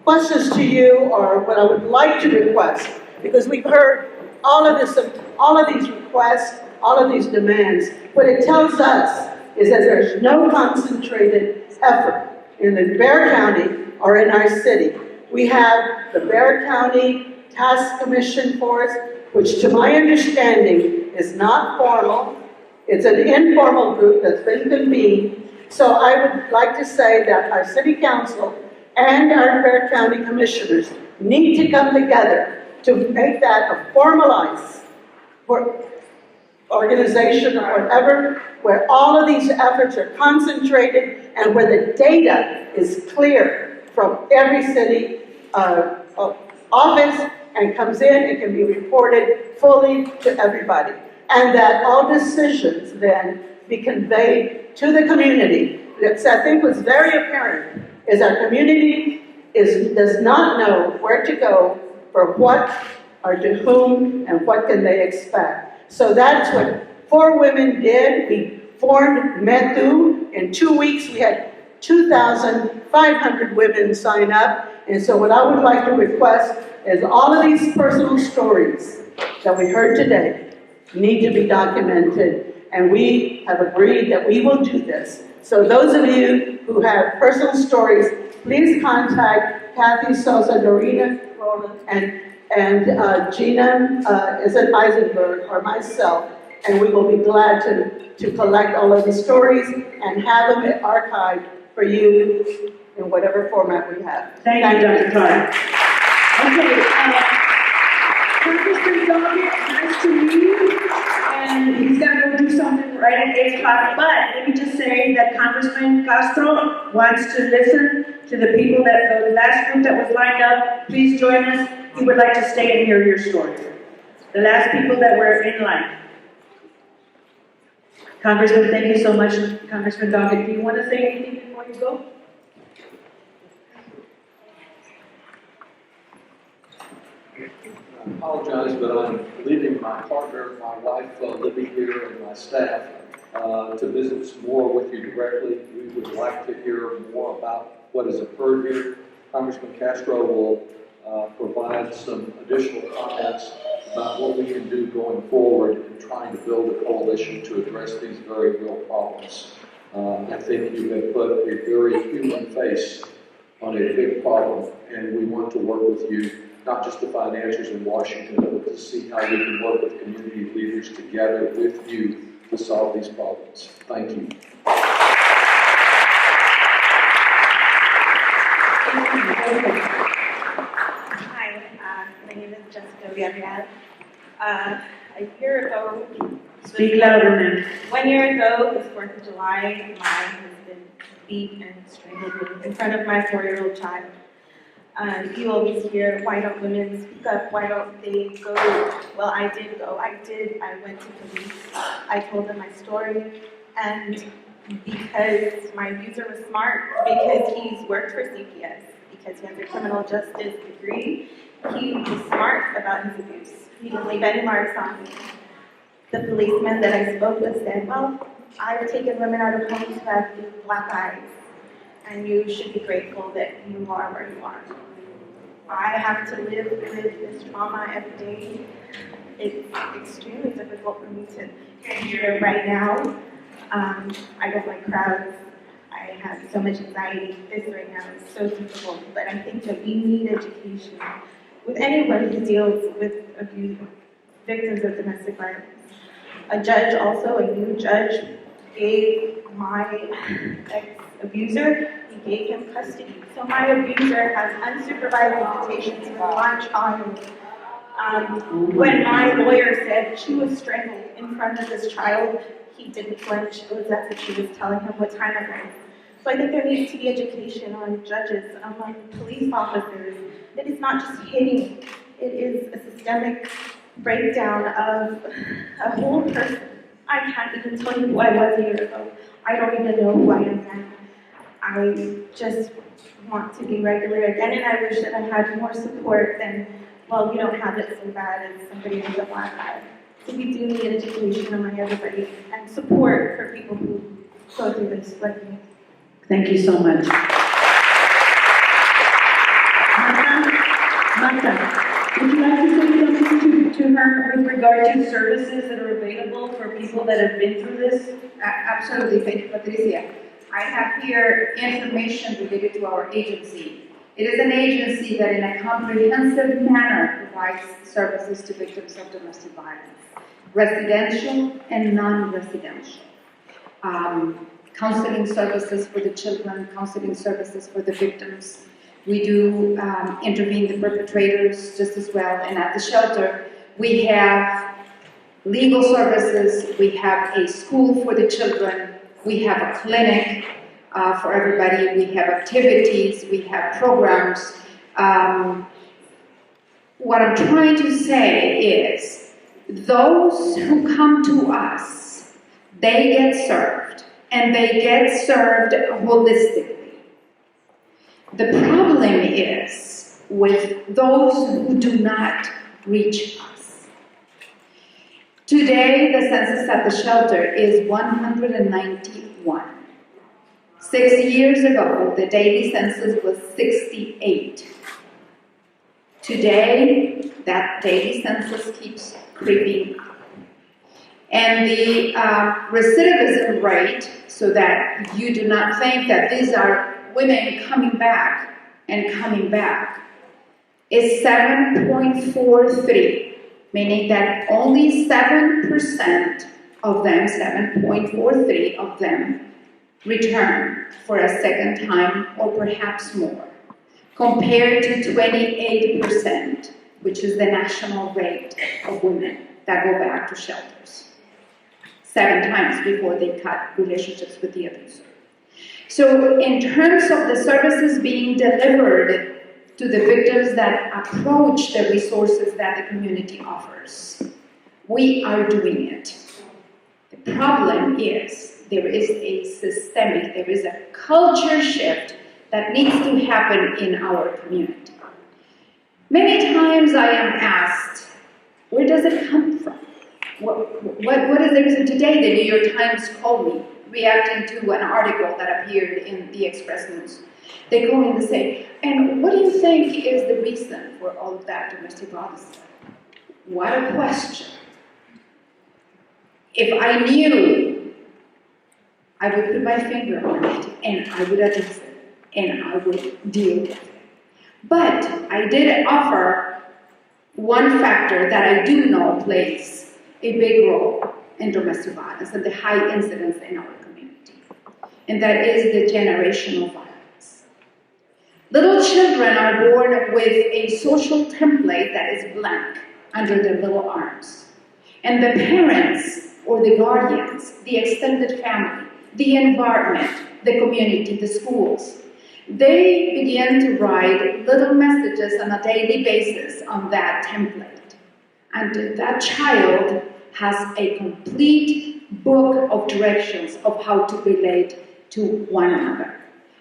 questions to you are what I would like to request, because we've heard all of these requests, all of these demands. What it tells us is that there's no concentrated effort in the Bexar County or in our city. We have the Bexar County Task Commission Force, which to my understanding is not formal. It's an informal group that's been convened. So I would like to say that our city council and our Bexar County commissioners need to come together to make that a formalized organization or whatever, where all of these efforts are concentrated and where the data is clear from every city office and comes in, it can be reported fully to everybody. And that all decisions then be conveyed to the community. That I think was very apparent is our community does not know where to go for what or to whom and what can they expect. So that's what 4 women did. We formed METU. In 2 weeks we had 2,500 women sign up. And so what I would like to request is all of these personal stories that we heard today need to be documented. And we have agreed that we will do this. So those of you who have personal stories, please contact Kathy Sosa, Dorina, and Gina Eisenberg or myself, and we will be glad to collect all of the stories and have them archived for you in whatever format we have. Thank you, Dr. Todd. Okay, Congressman Doggett, nice to meet you. And he's got to go do something right at 8 o'clock. But let me just say that Congressman Castro wants to listen to the people the last group that was lined up. Please join us. He would like to stay and hear your story. The last people that were in line. Congressman, thank you so much. Congressman Doggett, do you want to say anything before you go? I apologize, but I'm leaving my partner, my wife, Libby here, and my staff to visit some more with you directly. We would like to hear more about what has occurred here. Congressman Castro will provide some additional comments about what we can do going forward in trying to build a coalition to address these very real problems. I think you have put a very human face on a big problem, and we want to work with you, not just to find answers in Washington, but to see how we can work with community leaders together with you to solve these problems. Thank you. Hi, my name is Jessica Villarreal. A year ago, Speak louder, ma'am. 1 year ago, it was 4th of July, my husband beat and strangled me in front of my 4-year-old child. You always hear, why don't women speak up? Why don't they go? Well, I did go. I went to police. I told them my story. And because my abuser was smart, because he's worked for CPS, because he has a criminal justice degree, he was smart about his abuse. He didn't leave any marks on me. The policeman that I spoke with said, well, I've taken women out of homes who have black eyes, and you should be grateful that you are where you are. I have to live with this trauma every day. It's extremely difficult for me to hear right now. I don't like crowds. I have so much anxiety. This right now is so difficult, but I think that we need education with anyone who deals with abuse, victims of domestic violence. A judge also, a new judge, gave my ex-abuser, he gave him custody. So my abuser has unsupervised visitations for my child. When my lawyer said she was strangled in front of this child, he didn't flinch. It was as if she was telling him what time it was. So I think there needs to be education on judges, among police officers. That it's not just hitting, it is a systemic breakdown of a whole person. I can't even tell you who I was a year ago. I don't even know who I am now. I just want to be regular again, and I wish that I had more support than, well, you don't have it so bad as somebody in the black eye. So we do need education among everybody and support for people who go through this like me. Thank you so much. Martha, would you like to say something to her with regard to services that are available for people that have been through this? Absolutely, thank you, Patricia. I have here information related to our agency. It is an agency that in a comprehensive manner provides services to victims of domestic violence, residential and non-residential. Counseling services for the children, counseling services for the victims. We do intervene the perpetrators just as well. And at the shelter, we have legal services, we have a school for the children, we have a clinic for everybody, we have activities, we have programs. What I'm trying to say is, those who come to us, they get served, and they get served holistically. The problem is with those who do not reach us. Today, the census at the shelter is 191. 6 years ago, the daily census was 68. Today, that daily census keeps creeping up. And the recidivism rate, so that you do not think that these are women coming back and coming back, is 7.43, meaning that only 7% of them, 7.43 of them, return for a second time or perhaps more, compared to 28%, which is the national rate of women that go back to shelters 7 times before they cut relationships with the abuser. So in terms of the services being delivered to the victims that approach the resources that the community offers, we are doing it. The problem is there is a culture shift that needs to happen in our community. Many times I am asked, where does it come from? What is the reason? Today the New York Times called me, reacting to an article that appeared in the Express News. They call me and they say, and what do you think is the reason for all of that domestic violence? What a question. If I knew, I would put my finger on it and I would address it and I would deal with it. But I did offer one factor that I do know plays a big role in domestic violence and the high incidence in our community, and that is the generational violence. Little children are born with a social template that is blank under their little arms, and the parents or the guardians, the extended family, the environment, the community, the schools, they begin to write little messages on a daily basis on that template, and that child has a complete book of directions of how to relate to one another.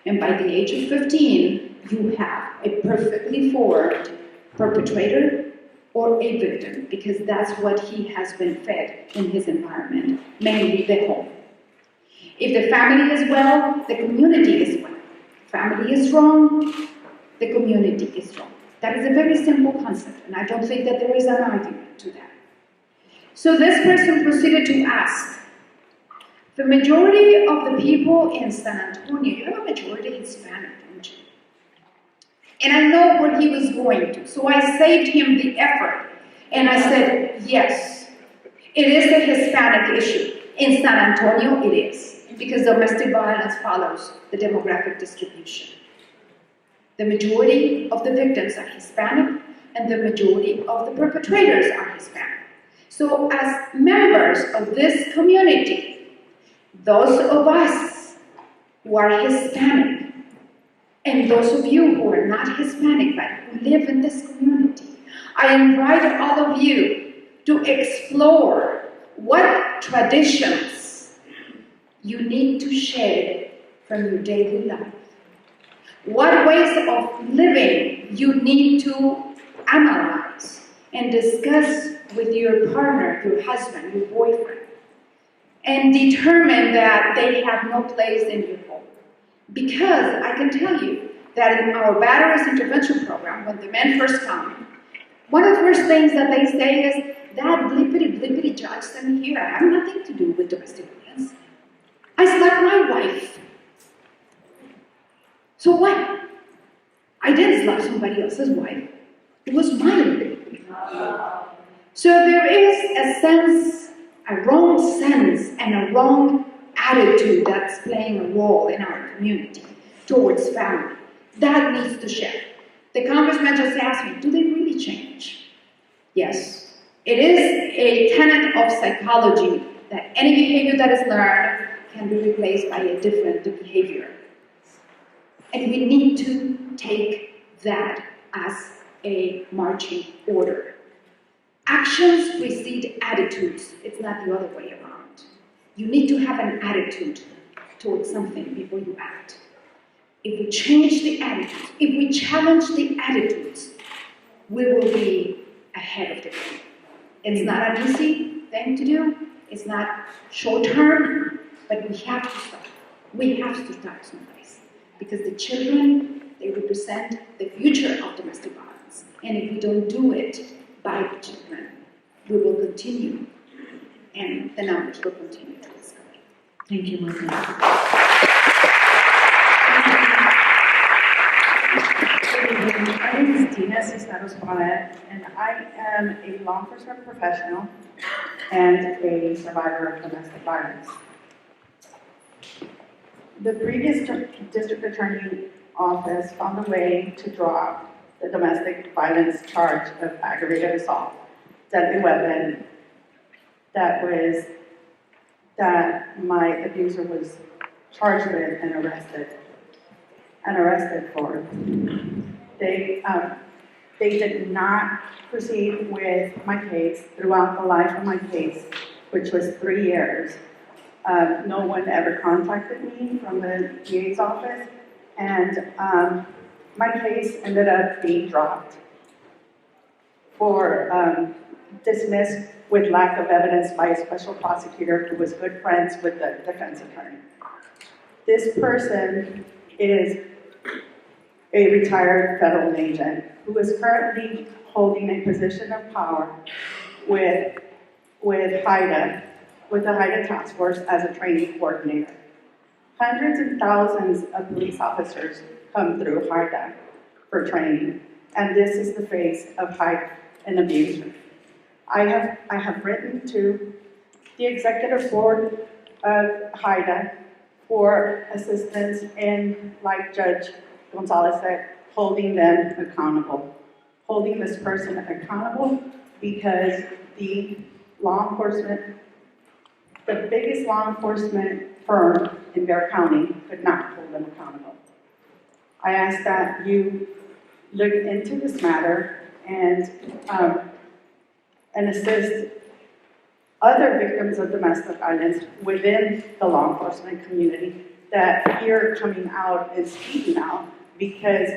And by the age of 15, you have a perfectly formed perpetrator or a victim, because that's what he has been fed in his environment, mainly the home. If the family is well, the community is well. If family is wrong, the community is wrong. That is a very simple concept, and I don't think that there is an argument to that. So this person proceeded to ask, the majority of the people in San Antonio, you have a majority Hispanic, don't you? And I know what he was going to, so I saved him the effort. And I said, yes, it is a Hispanic issue. In San Antonio, it is, because domestic violence follows the demographic distribution. The majority of the victims are Hispanic, and the majority of the perpetrators are Hispanic. So as members of this community, those of us who are Hispanic, and those of you who are not Hispanic but who live in this community, I invite all of you to explore what traditions you need to shed from your daily life. What ways of living you need to analyze and discuss with your partner, your husband, your boyfriend, and determine that they have no place in your home. Because I can tell you that in our batterers intervention program, when the men first come, one of the first things that they say is, that blippity judge sent me here. I have nothing to do with domestic violence. I slapped my wife. So what? I didn't slap somebody else's wife. It was my So there is a sense, a wrong sense, and a wrong attitude that's playing a role in our community towards family. That needs to shift. The congressman just asked me, do they really change? Yes. It is a tenet of psychology that any behavior that is learned can be replaced by a different behavior. And we need to take that as a marching order. Actions precede attitudes. It's not the other way around. You need to have an attitude towards something before you act. If we change the attitudes, if we challenge the attitudes, we will be ahead of the game. It's not an easy thing to do. It's not short-term, but we have to start. We have to start someplace. Because the children, they represent the future of domestic violence. And if we don't do it by the children, we will continue. And the numbers will continue to escalate. Thank you, Martha. My name is Dina Cisneros-Bonnet, and I am a law enforcement professional and a survivor of domestic violence. The previous district attorney office found a way to drop the domestic violence charge of aggravated assault, deadly weapon, that my abuser was charged with and arrested for. They did not proceed with my case throughout the life of my case, which was 3 years. No one ever contacted me from the DA's office, and my case ended up being dropped for dismissed with lack of evidence by a special prosecutor who was good friends with the defense attorney. This person is a retired federal agent who is currently holding a position of power with HIDA, with the HIDA task force as a training coordinator. Hundreds and thousands of police officers come through HIDA for training, and this is the face of HIDA and abuser. I have written to the executive board of HIDA for assistance in, like Judge Gonzalez said, holding them accountable. Holding this person accountable because the biggest law enforcement firm in Bexar County could not hold them accountable. I ask that you look into this matter and assist other victims of domestic violence within the law enforcement community that here coming out and speaking out because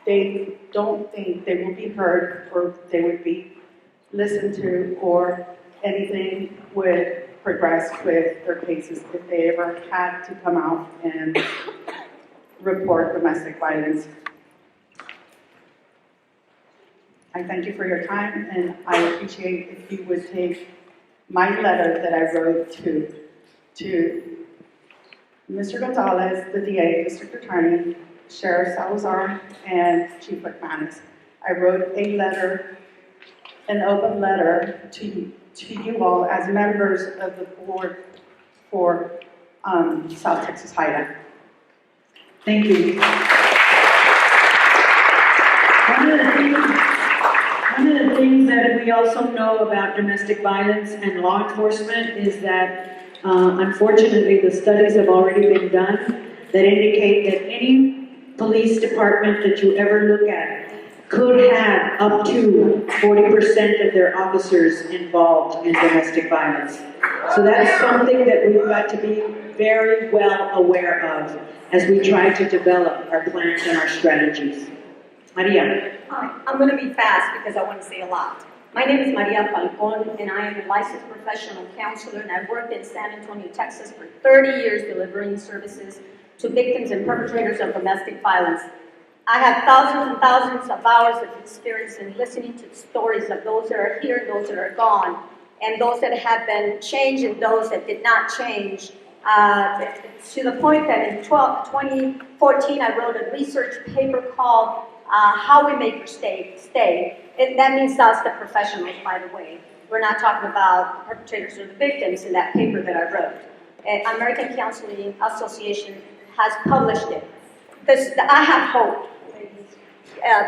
they don't think they will be heard or they would be listened to or anything would progress with their cases if they ever had to come out and report domestic violence. I thank you for your time, and I appreciate if you would take my letter that I wrote to Mr. Gonzalez, the DA, District Attorney, Sheriff Salazar, and Chief McManus. I wrote a letter, an open letter to you all as members of the board for South Texas HIDA. Thank you. One of the things that we also know about domestic violence and law enforcement is that Unfortunately, the studies have already been done that indicate that any police department that you ever look at could have up to 40% of their officers involved in domestic violence. So that's something that we've got to be very well aware of as we try to develop our plans and our strategies. Maria. Hi, I'm going to be fast because I want to say a lot. My name is Maria Falcon, and I am a licensed professional counselor, and I've worked in San Antonio, Texas for 30 years delivering services to victims and perpetrators of domestic violence. I have thousands and thousands of hours of experience in listening to the stories of those that are here and those that are gone, and those that have been changed and those that did not change. To the point that in 2014, I wrote a research paper called How We Make Her Stay. And that means us, the professionals, by the way. We're not talking about perpetrators or the victims in that paper that I wrote. And American Counseling Association has published it. I have hope,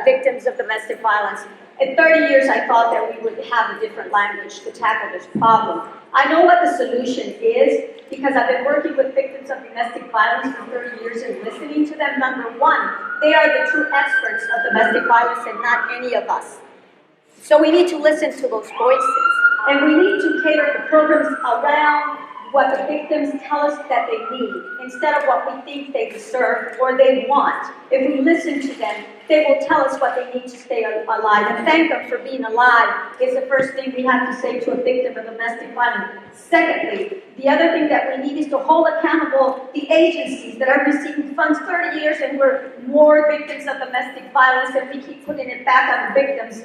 victims of domestic violence. In 30 years, I thought that we would have a different language to tackle this problem. I know what the solution is because I've been working with victims of domestic violence for 30 years and listening to them. Number one, they are the true experts of domestic violence and not any of us. So we need to listen to those voices, and we need to cater the programs around what the victims tell us that they need, instead of what we think they deserve or they want. If we listen to them, they will tell us what they need to stay alive, and thank them for being alive is the first thing we have to say to a victim of domestic violence. Secondly, the other thing that we need is to hold accountable the agencies that are receiving funds 30 years and we're more victims of domestic violence, and we keep putting it back on the victims.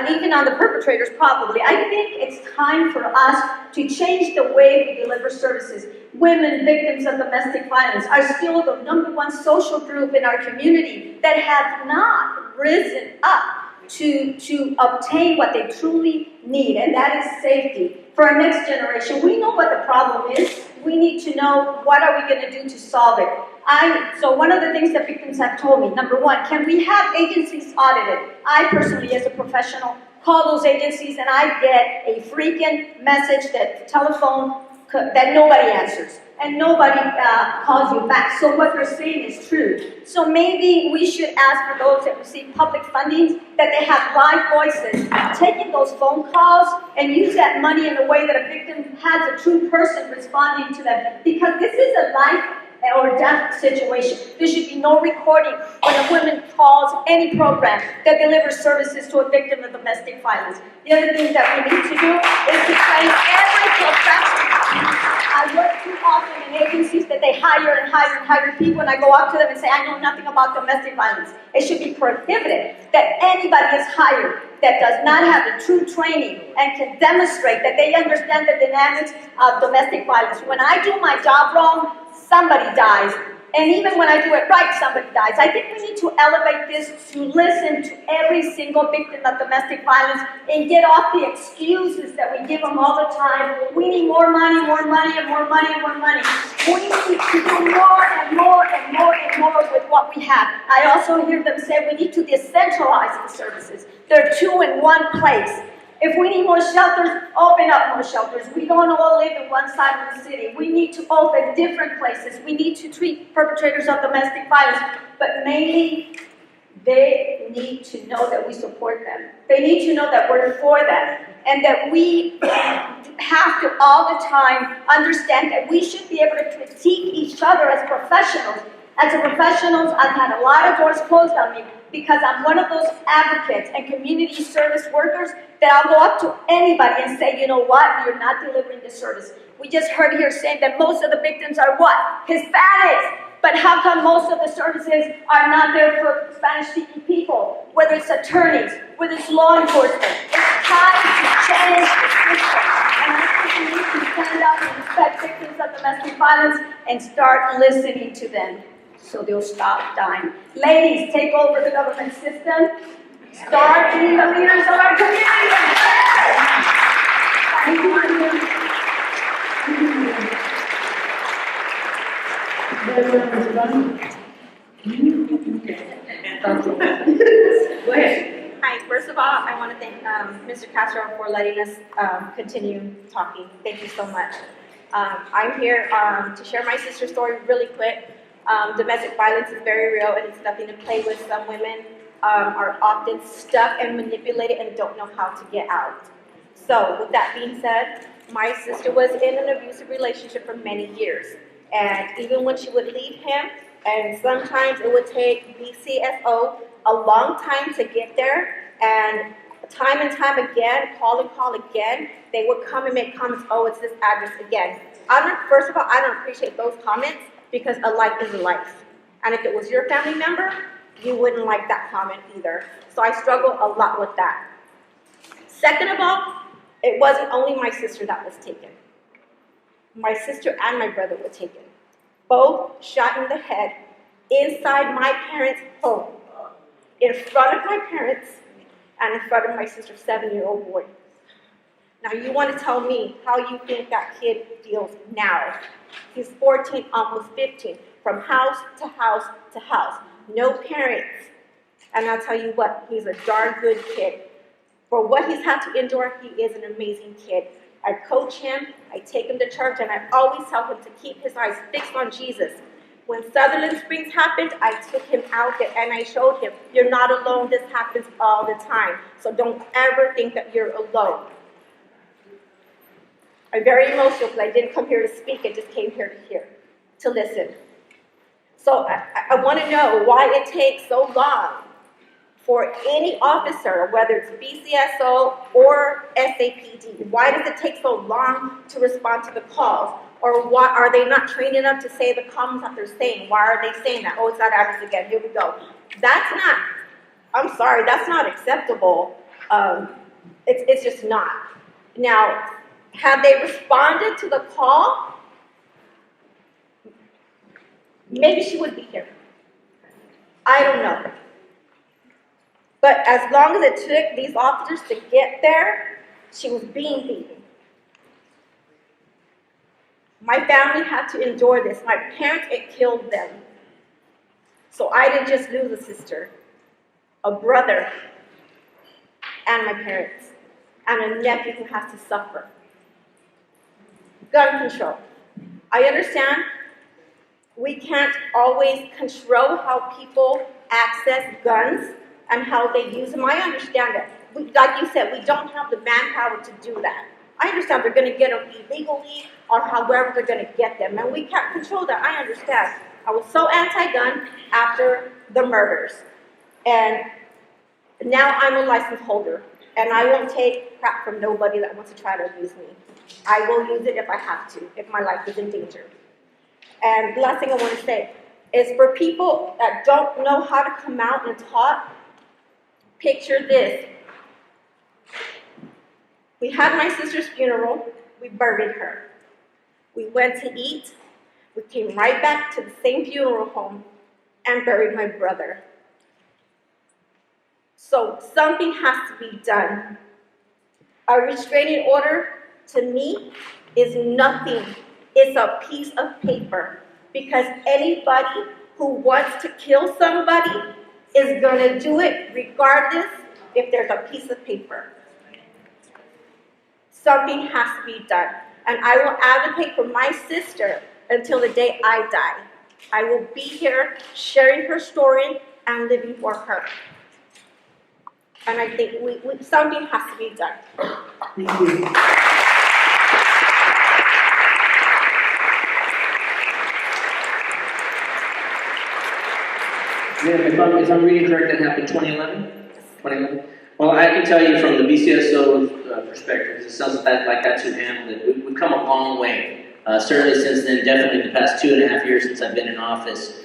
Even on the perpetrators, probably. I think it's time for us to change the way we deliver services. Women victims of domestic violence are still the #1 social group in our community that have not risen up to obtain what they truly need, and that is safety. For our next generation, we know what the problem is. We need to know what are we going to do to solve it. So one of the things that victims have told me, number one, can we have agencies audited? I personally, as a professional, call those agencies and I get a freaking message that telephone that nobody answers and nobody calls you back. So what they're saying is true. So maybe we should ask for those that receive public funding that they have live voices, taking those phone calls and use that money in a way that a victim has a true person responding to them, because this is a life or death situation. There should be no recording when a woman calls any program that delivers services to a victim of domestic violence. The other thing that we need to do is to train every professional. I work too often in agencies that they hire and hire and hire people, and I go up to them and say, I know nothing about domestic violence. It should be prohibited that anybody is hired that does not have the true training and can demonstrate that they understand the dynamics of domestic violence. When I do my job wrong, somebody dies. And even when I do it right, somebody dies. I think we need to elevate this to listen to every single victim of domestic violence and get off the excuses that we give them all the time. We need more money, and more money, and more money. We need to do more and more and more and more with what we have. I also hear them say we need to decentralize the services. They're two in one place. If we need more shelters, open up more shelters. We don't all live in one side of the city. We need to open different places. We need to treat perpetrators of domestic violence. But mainly, they need to know that we support them. They need to know that we're for them. And that we have to all the time understand that we should be able to critique each other as professionals. As a professional, I've had a lot of doors closed on me because I'm one of those advocates and community service workers that I'll go up to anybody and say, you know what, you're not delivering the service. We just heard here saying that most of the victims are what? Hispanics. But how come most of the services are not there for Spanish-speaking people? Whether it's attorneys, whether it's law enforcement. It's time to change the system. And I think we need to stand up and respect victims of domestic violence and start listening to them so they'll stop dying. Ladies, take over the government system. Start being the leaders of our community. Go ahead. Hi, first of all, I want to thank Mr. Castro for letting us continue talking. Thank you so much. I'm here to share my sister's story really quick. Domestic violence is very real and it's nothing to play with. Some women are often stuck and manipulated and don't know how to get out. So with that being said, my sister was in an abusive relationship for many years. And even when she would leave him, and sometimes it would take BCSO a long time to get there, and time again, call again, they would come and make comments, oh, it's this address again. First of all, I don't appreciate those comments because a life is a life. And if it was your family member, you wouldn't like that comment either. So I struggle a lot with that. Second of all, it wasn't only my sister that was taken. My sister and my brother were taken. Both shot in the head inside my parents' home, in front of my parents and in front of my sister's 7-year-old boy. Now you want to tell me how you think that kid feels now. He's 14, almost 15, from house to house to house. No parents. And I'll tell you what, he's a darn good kid. For what he's had to endure, he is an amazing kid. I coach him, I take him to church, and I always tell him to keep his eyes fixed on Jesus. When Sutherland Springs happened, I took him out there and I showed him, you're not alone, this happens all the time. So don't ever think that you're alone. I'm very emotional because I didn't come here to speak, I just came here to hear, to listen. So I want to know why it takes so long for any officer, whether it's BCSO or SAPD, why does it take so long to respond to the calls? Or why are they not trained enough to say the comments that they're saying? Why are they saying that? Oh, it's that address again, here we go. That's not, I'm sorry, that's not acceptable. It's just not. Now, had they responded to the call, maybe she would be here. I don't know. But as long as it took these officers to get there, she was being beaten. My family had to endure this. My parents, it killed them. So I didn't just lose a sister, a brother, and my parents, and a nephew who has to suffer. Gun control. I understand we can't always control how people access guns and how they use them. I understand that. Like you said, we don't have the manpower to do that. I understand they're going to get them illegally or however they're going to get them, and we can't control that. I understand. I was so anti-gun after the murders, and now I'm a license holder, and I won't take crap from nobody that wants to try to abuse me. I will use it if I have to, if my life is in danger. And the last thing I want to say is for people that don't know how to come out and talk, picture this. We had my sister's funeral, we buried her. We went to eat, we came right back to the same funeral home and buried my brother. So something has to be done. A restraining order, to me, is nothing. It's a piece of paper. Because anybody who wants to kill somebody is going to do it regardless if there's a piece of paper. Something has to be done. And I will advocate for my sister until the day I die. I will be here sharing her story and living for her. And I think something has to be done. Thank you. If I'm reading correct, that happened 2011? Well, I can tell you from the BCSO perspective, it sounds like that's who handled it. We've come a long way. Certainly since then, definitely the past 2.5 years since I've been in office.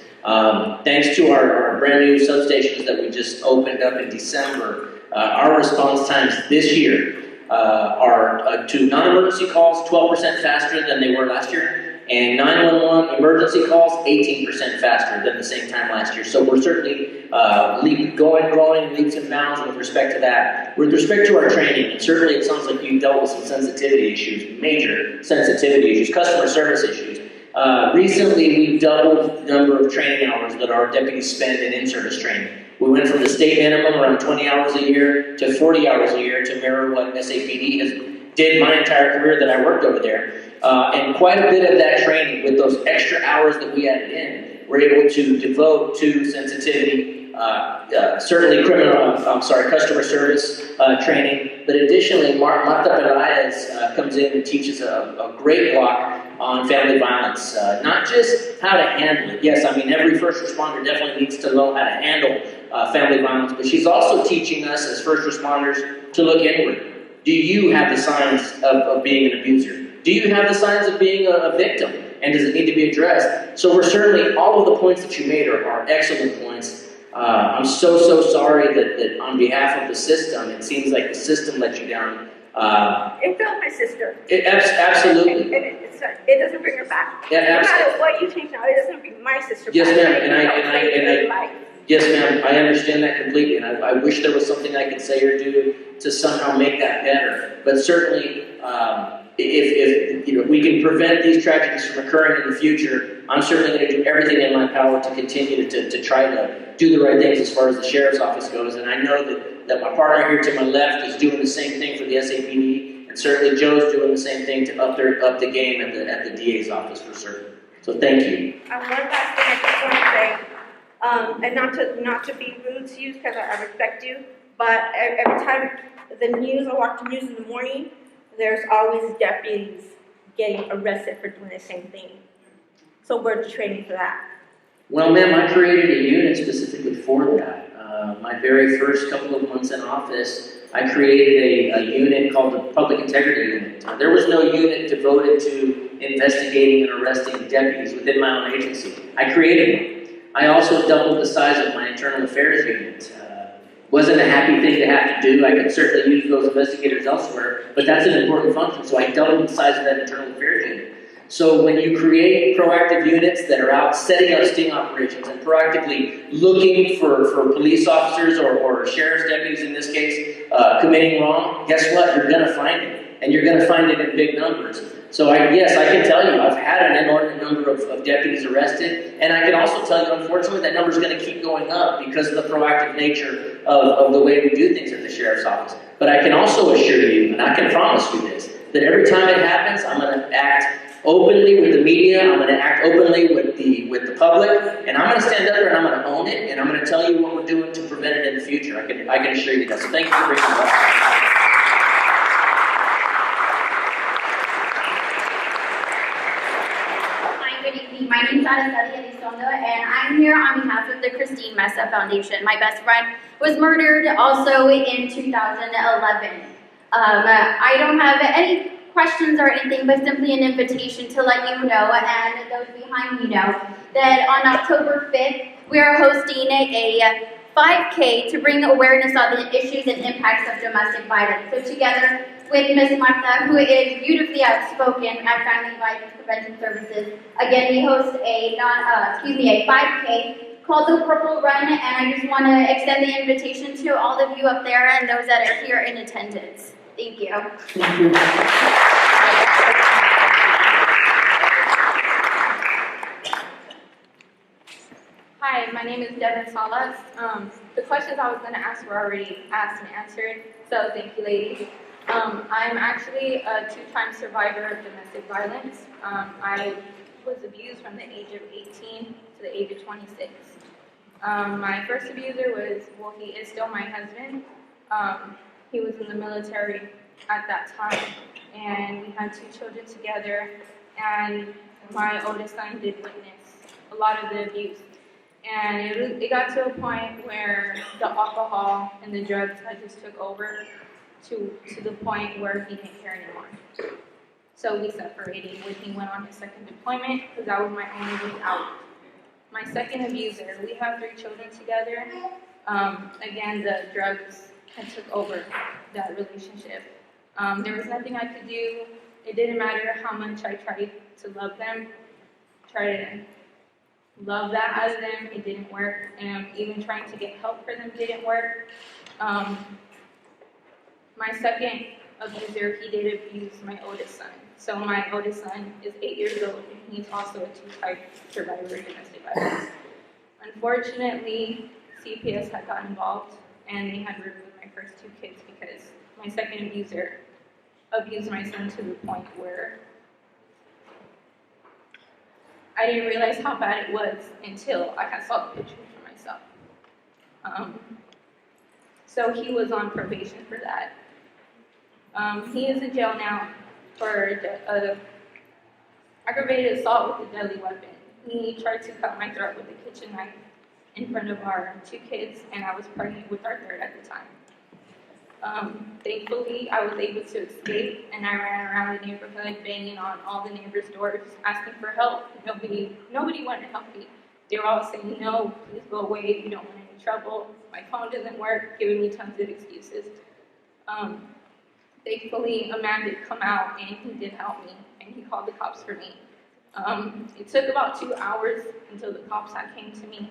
Thanks to our brand new substations that we just opened up in December, our response times this year are to non-emergency calls 12% faster than they were last year. And 911 emergency calls, 18% faster than the same time last year. So we're certainly growing leaps and bounds with respect to that. With respect to our training, and certainly it sounds like you've dealt with some sensitivity issues, major sensitivity issues, customer service issues. Recently, we've doubled the number of training hours that our deputies spend in in-service training. We went from the state minimum, around 20 hours a year, to 40 hours a year to mirror what SAPD did my entire career that I worked over there. And quite a bit of that training, with those extra hours that we added in, we're able to devote to sensitivity, certainly customer service training. But additionally, Marta Perez comes in and teaches a great block on family violence. Not just how to handle it. Yes, I mean, every first responder definitely needs to know how to handle family violence, but she's also teaching us as first responders to look inward. Do you have the signs of being an abuser? Do you have the signs of being a victim? And does it need to be addressed? So we're certainly, all of the points that you made are excellent points. I'm so sorry that on behalf of the system, it seems like the system let you down. It failed my sister. Absolutely. It doesn't bring her back. Yeah, no matter what you change now, it doesn't bring my sister yes, back. ma'am, yes, ma'am, I understand that completely, and I wish there was something I could say or do to somehow make that better. But certainly, if we can prevent these tragedies from occurring in the future, I'm certainly going to do everything in my power to continue to try to do the right things as far as the sheriff's office goes. And I know that my partner here to my left is doing the same thing for the SAPD, and certainly Joe's doing the same thing to up the game at the DA's office for certain. So thank you. One last thing I just want to say, and not to be rude to you because I respect you, but every time I watch the news in the morning, there's always deputies getting arrested for doing the same thing. So we're training for that. Well, ma'am, I created a unit specifically for that. My very first couple of months in office, I created a unit called the Public Integrity Unit. There was no unit devoted to investigating and arresting deputies within my own agency. I created one. I also doubled the size of my Internal Affairs unit. Wasn't a happy thing to have to do. I could certainly use those investigators elsewhere, but that's an important function, so I doubled the size of that Internal Affairs unit. So when you create proactive units that are out setting up sting operations and proactively looking for police officers or sheriff's deputies in this case committing wrong, guess what? You're going to find it, and you're going to find it in big numbers. So yes, I can tell you, I've had an inordinate number of deputies arrested, and I can also tell you, unfortunately, that number is going to keep going up because of the proactive nature of the way we do things at the sheriff's office. But I can also assure you, and I can promise you this, that every time it happens, I'm going to act openly with the media, I'm going to act openly with the public, and I'm going to stand up there and I'm going to own it, and I'm going to tell you what we're doing to prevent it in the future. I can assure you that. So thank you for bringing it up. My name is Araceli Elizondo, and I'm here on behalf of the Christine Mesa Foundation. My best friend was murdered also in 2011. I don't have any questions or anything, but simply an invitation to let you know, and those behind me know, that on October 5th, we are hosting a 5K to bring awareness on the issues and impacts of domestic violence. So together with Ms. Marta, who is beautifully outspoken at Family Violence Prevention Services, again, we host a 5K called the Purple Run, and I just want to extend the invitation to all of you up there and those that are here in attendance. Thank you. Thank you. Hi, my name is Devin Salas. The questions I was going to ask were already asked and answered, so thank you, ladies. I'm actually a two-time survivor of domestic violence. I was abused from the age of 18 to the age of 26. My first abuser he is still my husband. He was in the military at that time, and we had 2 children together, and my oldest son did witness a lot of the abuse. And it got to a point where the alcohol and the drugs had just took over to the point where he didn't care anymore. So we separated when he went on his second deployment, because that was my only way out. My second abuser, we have 3 children together. Again, the drugs had took over that relationship. There was nothing I could do. It didn't matter how much I tried to love them, try to love that out of them, it didn't work. And even trying to get help for them didn't work. My second abuser, he did abuse my oldest son. So my oldest son is 8 years old, and he's also a 2-type survivor of domestic violence. Unfortunately, CPS had got involved, and they had removed my first 2 kids because my second abuser abused my son to the point where I didn't realize how bad it was until I had saw the pictures for myself. So he was on probation for that. He is in jail now for aggravated assault with a deadly weapon. He tried to cut my throat with a kitchen knife in front of our 2 kids, and I was pregnant with our 3rd at the time. Thankfully, I was able to escape, and I ran around the neighborhood banging on all the neighbors' doors, asking for help. Nobody wanted to help me. They were all saying, no, please go away, you don't want any trouble. My phone doesn't work, giving me tons of excuses. Thankfully, a man did come out, and he did help me, and he called the cops for me. It took about 2 hours until the cops came to me,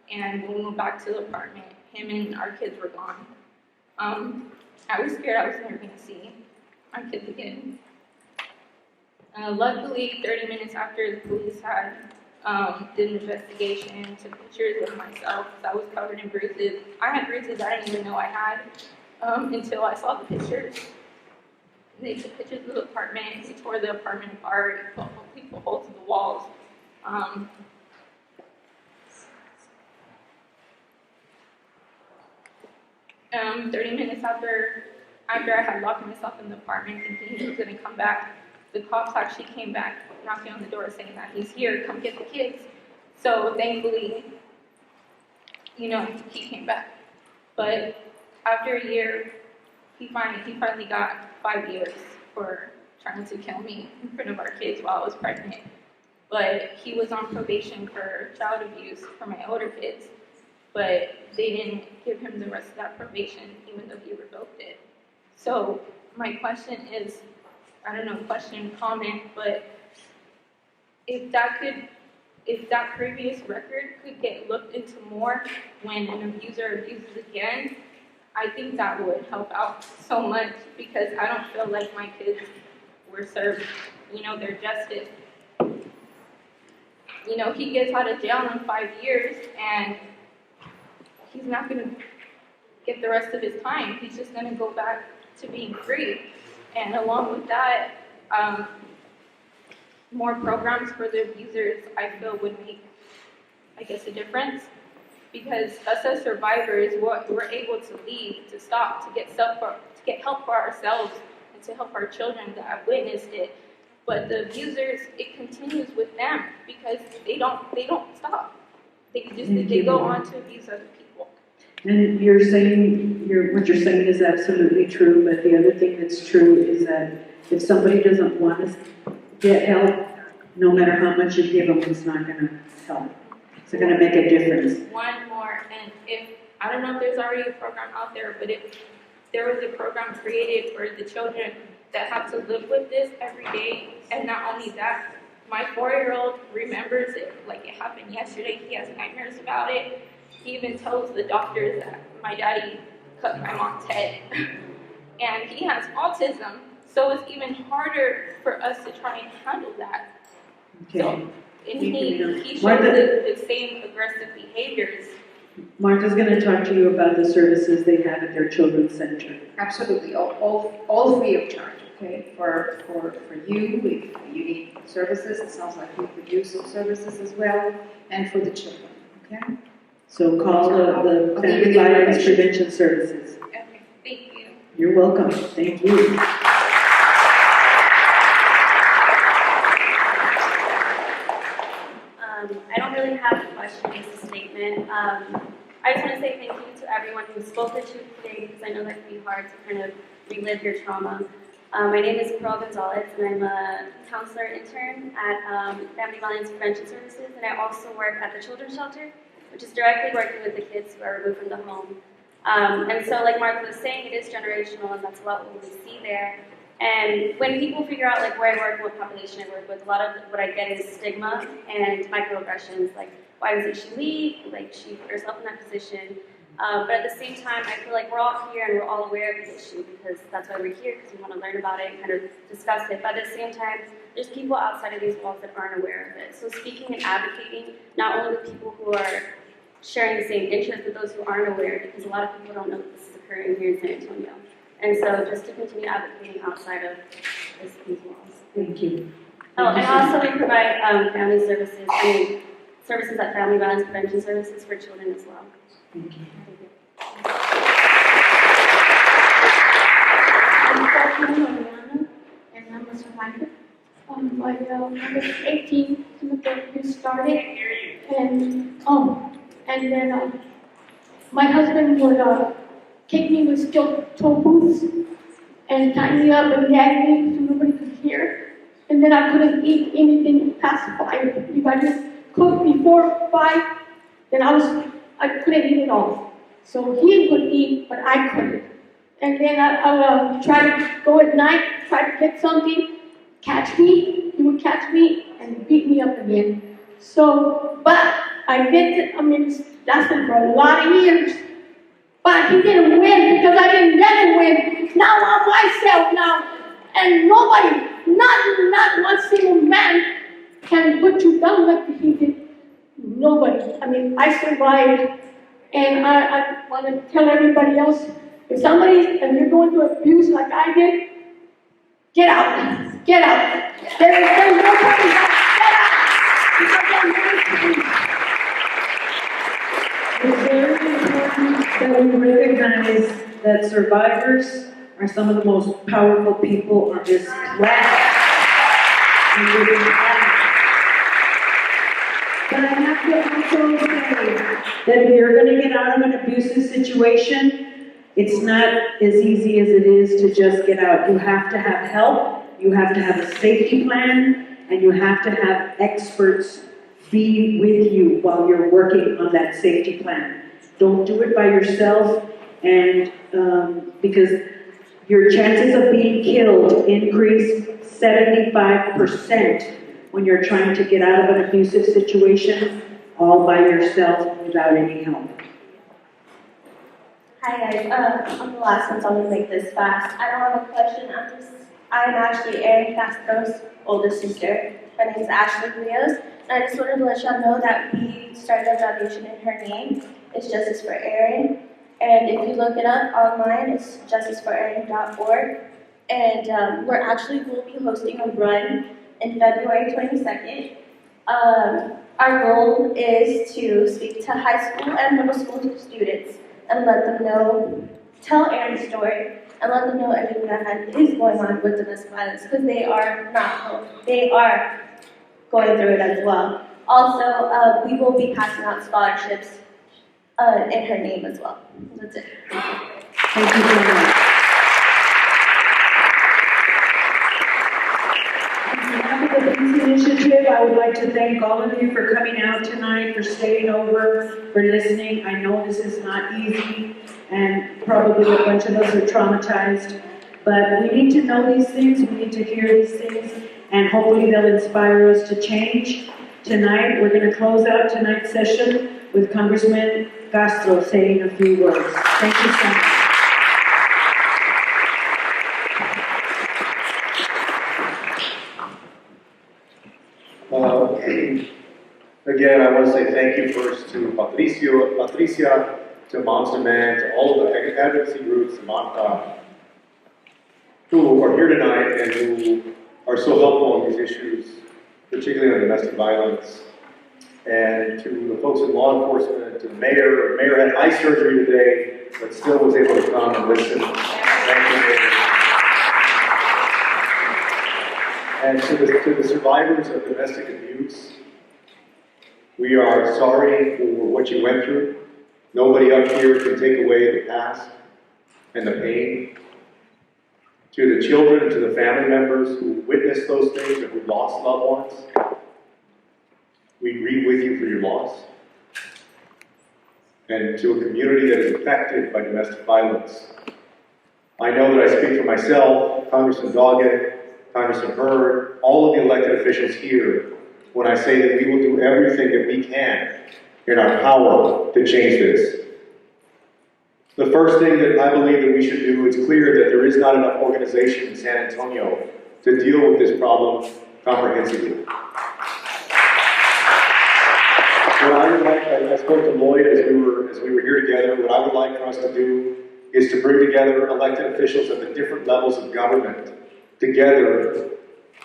and when we went back to the apartment, him and our kids were gone. I was scared I was never going to see my kids again. Luckily, 30 minutes after the police had did an investigation, took pictures of myself, because I was covered in bruises. I had bruises I didn't even know I had until I saw the pictures. They took pictures of the apartment, they tore the apartment apart, put holes in the walls. 30 minutes after I had locked myself in the apartment thinking he was going to come back, the cops actually came back knocking on the door saying that he's here, come get the kids. So thankfully, he came back. But after a year, he finally got 5 years for trying to kill me in front of our kids while I was pregnant. But he was on probation for child abuse for my older kids. But they didn't give him the rest of that probation, even though he revoked it. So my question is, comment, but if that previous record could get looked into more when an abuser abuses again, I think that would help out so much, because I don't feel like my kids were served, their justice. He gets out of jail in 5 years, and he's not going to get the rest of his time. He's just going to go back to being free. And along with that, more programs for the abusers, I feel, would make, a difference. Because us as survivors, we're able to leave, to stop, to get help for ourselves, and to help our children that have witnessed it. But the abusers, it continues with them, because they don't stop. They go on to abuse other people. And what you're saying is absolutely true, but the other thing that's true is that if somebody doesn't want to get help, no matter how much you give them, it's not going to help. It's not going to make a difference. One more, and I don't know if there's already a program out there, but if there was a program created for the children that have to live with this every day, and not only that, my 4-year-old remembers it like it happened yesterday. He has nightmares about it. He even tells the doctors that my daddy cut my mom's head. And he has autism, so it's even harder for us to try and handle that. Okay. So, and he shows the same aggressive behaviors. Martha's going to talk to you about the services they have at their children's center. Absolutely, all free of charge, okay? For you, if you need services, it sounds like you could use those services as well, and for the children, okay? So call the Family Violence Prevention Services. Okay, thank you. You're welcome. Thank you. I don't really have a question, just a statement. I just want to say thank you to everyone who spoke the truth today, because I know that can be hard to kind of relive your trauma. My name is Pearl Gonzalez, and I'm a counselor intern at Family Violence Prevention Services, and I also work at the Children's Shelter, which is directly working with the kids who are removed from the home. And so, like Martha was saying, it is generational, and that's a lot what we see there. And when people figure out where I work, what population I work with, a lot of what I get is stigma and microaggressions, like why doesn't she leave? She put herself in that position. But at the same time, I feel like we're all here and we're all aware of the issue, because that's why we're here, because we want to learn about it and kind of discuss it. But at the same time, there's people outside of these walls that aren't aware of it. So speaking and advocating, not only the people who are sharing the same interests, but those who aren't aware, because a lot of people don't know that this is occurring here in San Antonio. And so just to continue advocating outside of these walls. Thank you. Oh, and also we provide family services, services at family violence prevention services for children as well. Thank you. I'm Joaquin, and I'm a survivor. I was 18 when the abuse started, and then my husband would kick me with steel toe boots and tie me up and gag me so nobody could hear. And then I couldn't eat anything past 5. If I just cooked before 5, then I couldn't eat it all. So he could eat, but I couldn't. And then I would try to go at night, try to get something, catch me. He would catch me and beat me up again. So, but I did it. I mean, it's lasted for a lot of years. But he didn't win because I didn't let him win. Now I'm myself now. And nobody, not one single man can put you down like he did. Nobody. I mean, I survived. And I want to tell everybody else, if you're going through abuse like I did, get out. Get out. There's nobody else. Get out. Because It's very important that we recognize that survivors are some of the most powerful people on this planet. But I have to also say that if you're going to get out of an abusive situation, it's not as easy as it is to just get out. You have to have help, you have to have a safety plan, and you have to have experts be with you while you're working on that safety plan. Don't do it by yourself, and because your chances of being killed increase 75% when you're trying to get out of an abusive situation all by yourself without any help. Hi guys, I'm the last one, so I'm gonna make this fast. I don't have a question. I'm actually Erin Castro's older sister. Her name is Ashley Rios, and I just wanted to let y'all know that we started a foundation in her name. It's Justice for Erin, and if you look it up online, it's justiceforerin.org. And we'll be hosting a run in February 22nd. Our goal is to speak to high school and middle school students and let them know, tell Erin's story, and let them know everything that is going on with domestic violence, because they are going through it as well. Also, we will be passing out scholarships in her name as well. That's it. Thank you very much. On behalf of the Peace Initiative, I would like to thank all of you for coming out tonight, for staying over, for listening. I know this is not easy, and probably a bunch of us are traumatized, but we need to know these things, we need to hear these things, and hopefully they'll inspire us to change. Tonight, we're going to close out tonight's session with Congressman Castro saying a few words. Thank you so much. Again, I want to say thank you first to Patricia, to Moms Demand, to all of the advocacy groups, who are here tonight and who are so helpful on these issues, particularly on domestic violence. And to the folks in law enforcement, to the mayor. The mayor had eye surgery today, but still was able to come and listen. Thank you, Mayor. And to the survivors of domestic abuse, we are sorry for what you went through. Nobody up here can take away the past and the pain. To the children and to the family members who witnessed those things or who lost loved ones, we grieve with you for your loss. And to a community that is affected by domestic violence, I know that I speak for myself, Congressman Doggett, Congressman Hurd, all of the elected officials here, when I say that we will do everything that we can in our power to change this. The first thing that I believe that we should do, it's clear that there is not enough organization in San Antonio to deal with this problem comprehensively. What I would like, I spoke to Lloyd as we were here together, what I would like for us to do is to bring together elected officials at the different levels of government together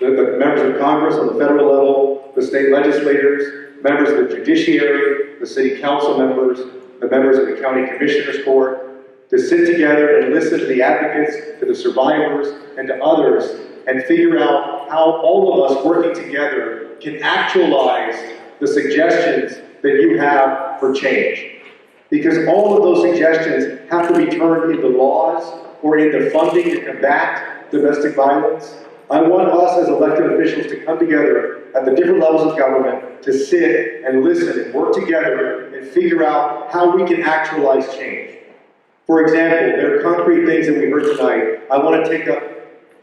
the members of Congress on the federal level, the state legislators, members of the judiciary, the city council members, the members of the county commissioners court, to sit together and listen to the advocates, to the survivors, and to others, and figure out how all of us working together can actualize the suggestions that you have for change. Because all of those suggestions have to be turned into laws or into funding to combat domestic violence. I want us as elected officials to come together at the different levels of government to sit and listen and work together and figure out how we can actualize change. For example, there are concrete things that we heard tonight. I want to take up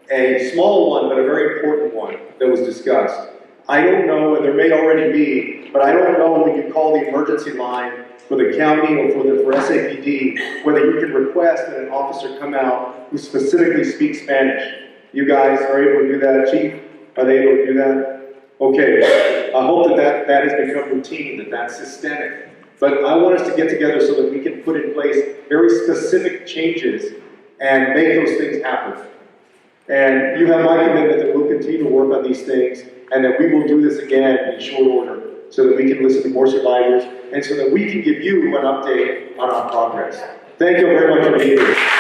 a small one, but a very important one that was discussed. I don't know, and there may already be, but I don't know when you call the emergency line for the county or for SAPD, whether you can request that an officer come out who specifically speaks Spanish. You guys are able to do that, Chief? Are they able to do that? Okay, I hope that has become routine, that's systemic. But I want us to get together so that we can put in place very specific changes and make those things happen. And you have my commitment that we'll continue to work on these things and that we will do this again in short order so that we can listen to more survivors and so that we can give you an update on our progress. Thank you very much for being here.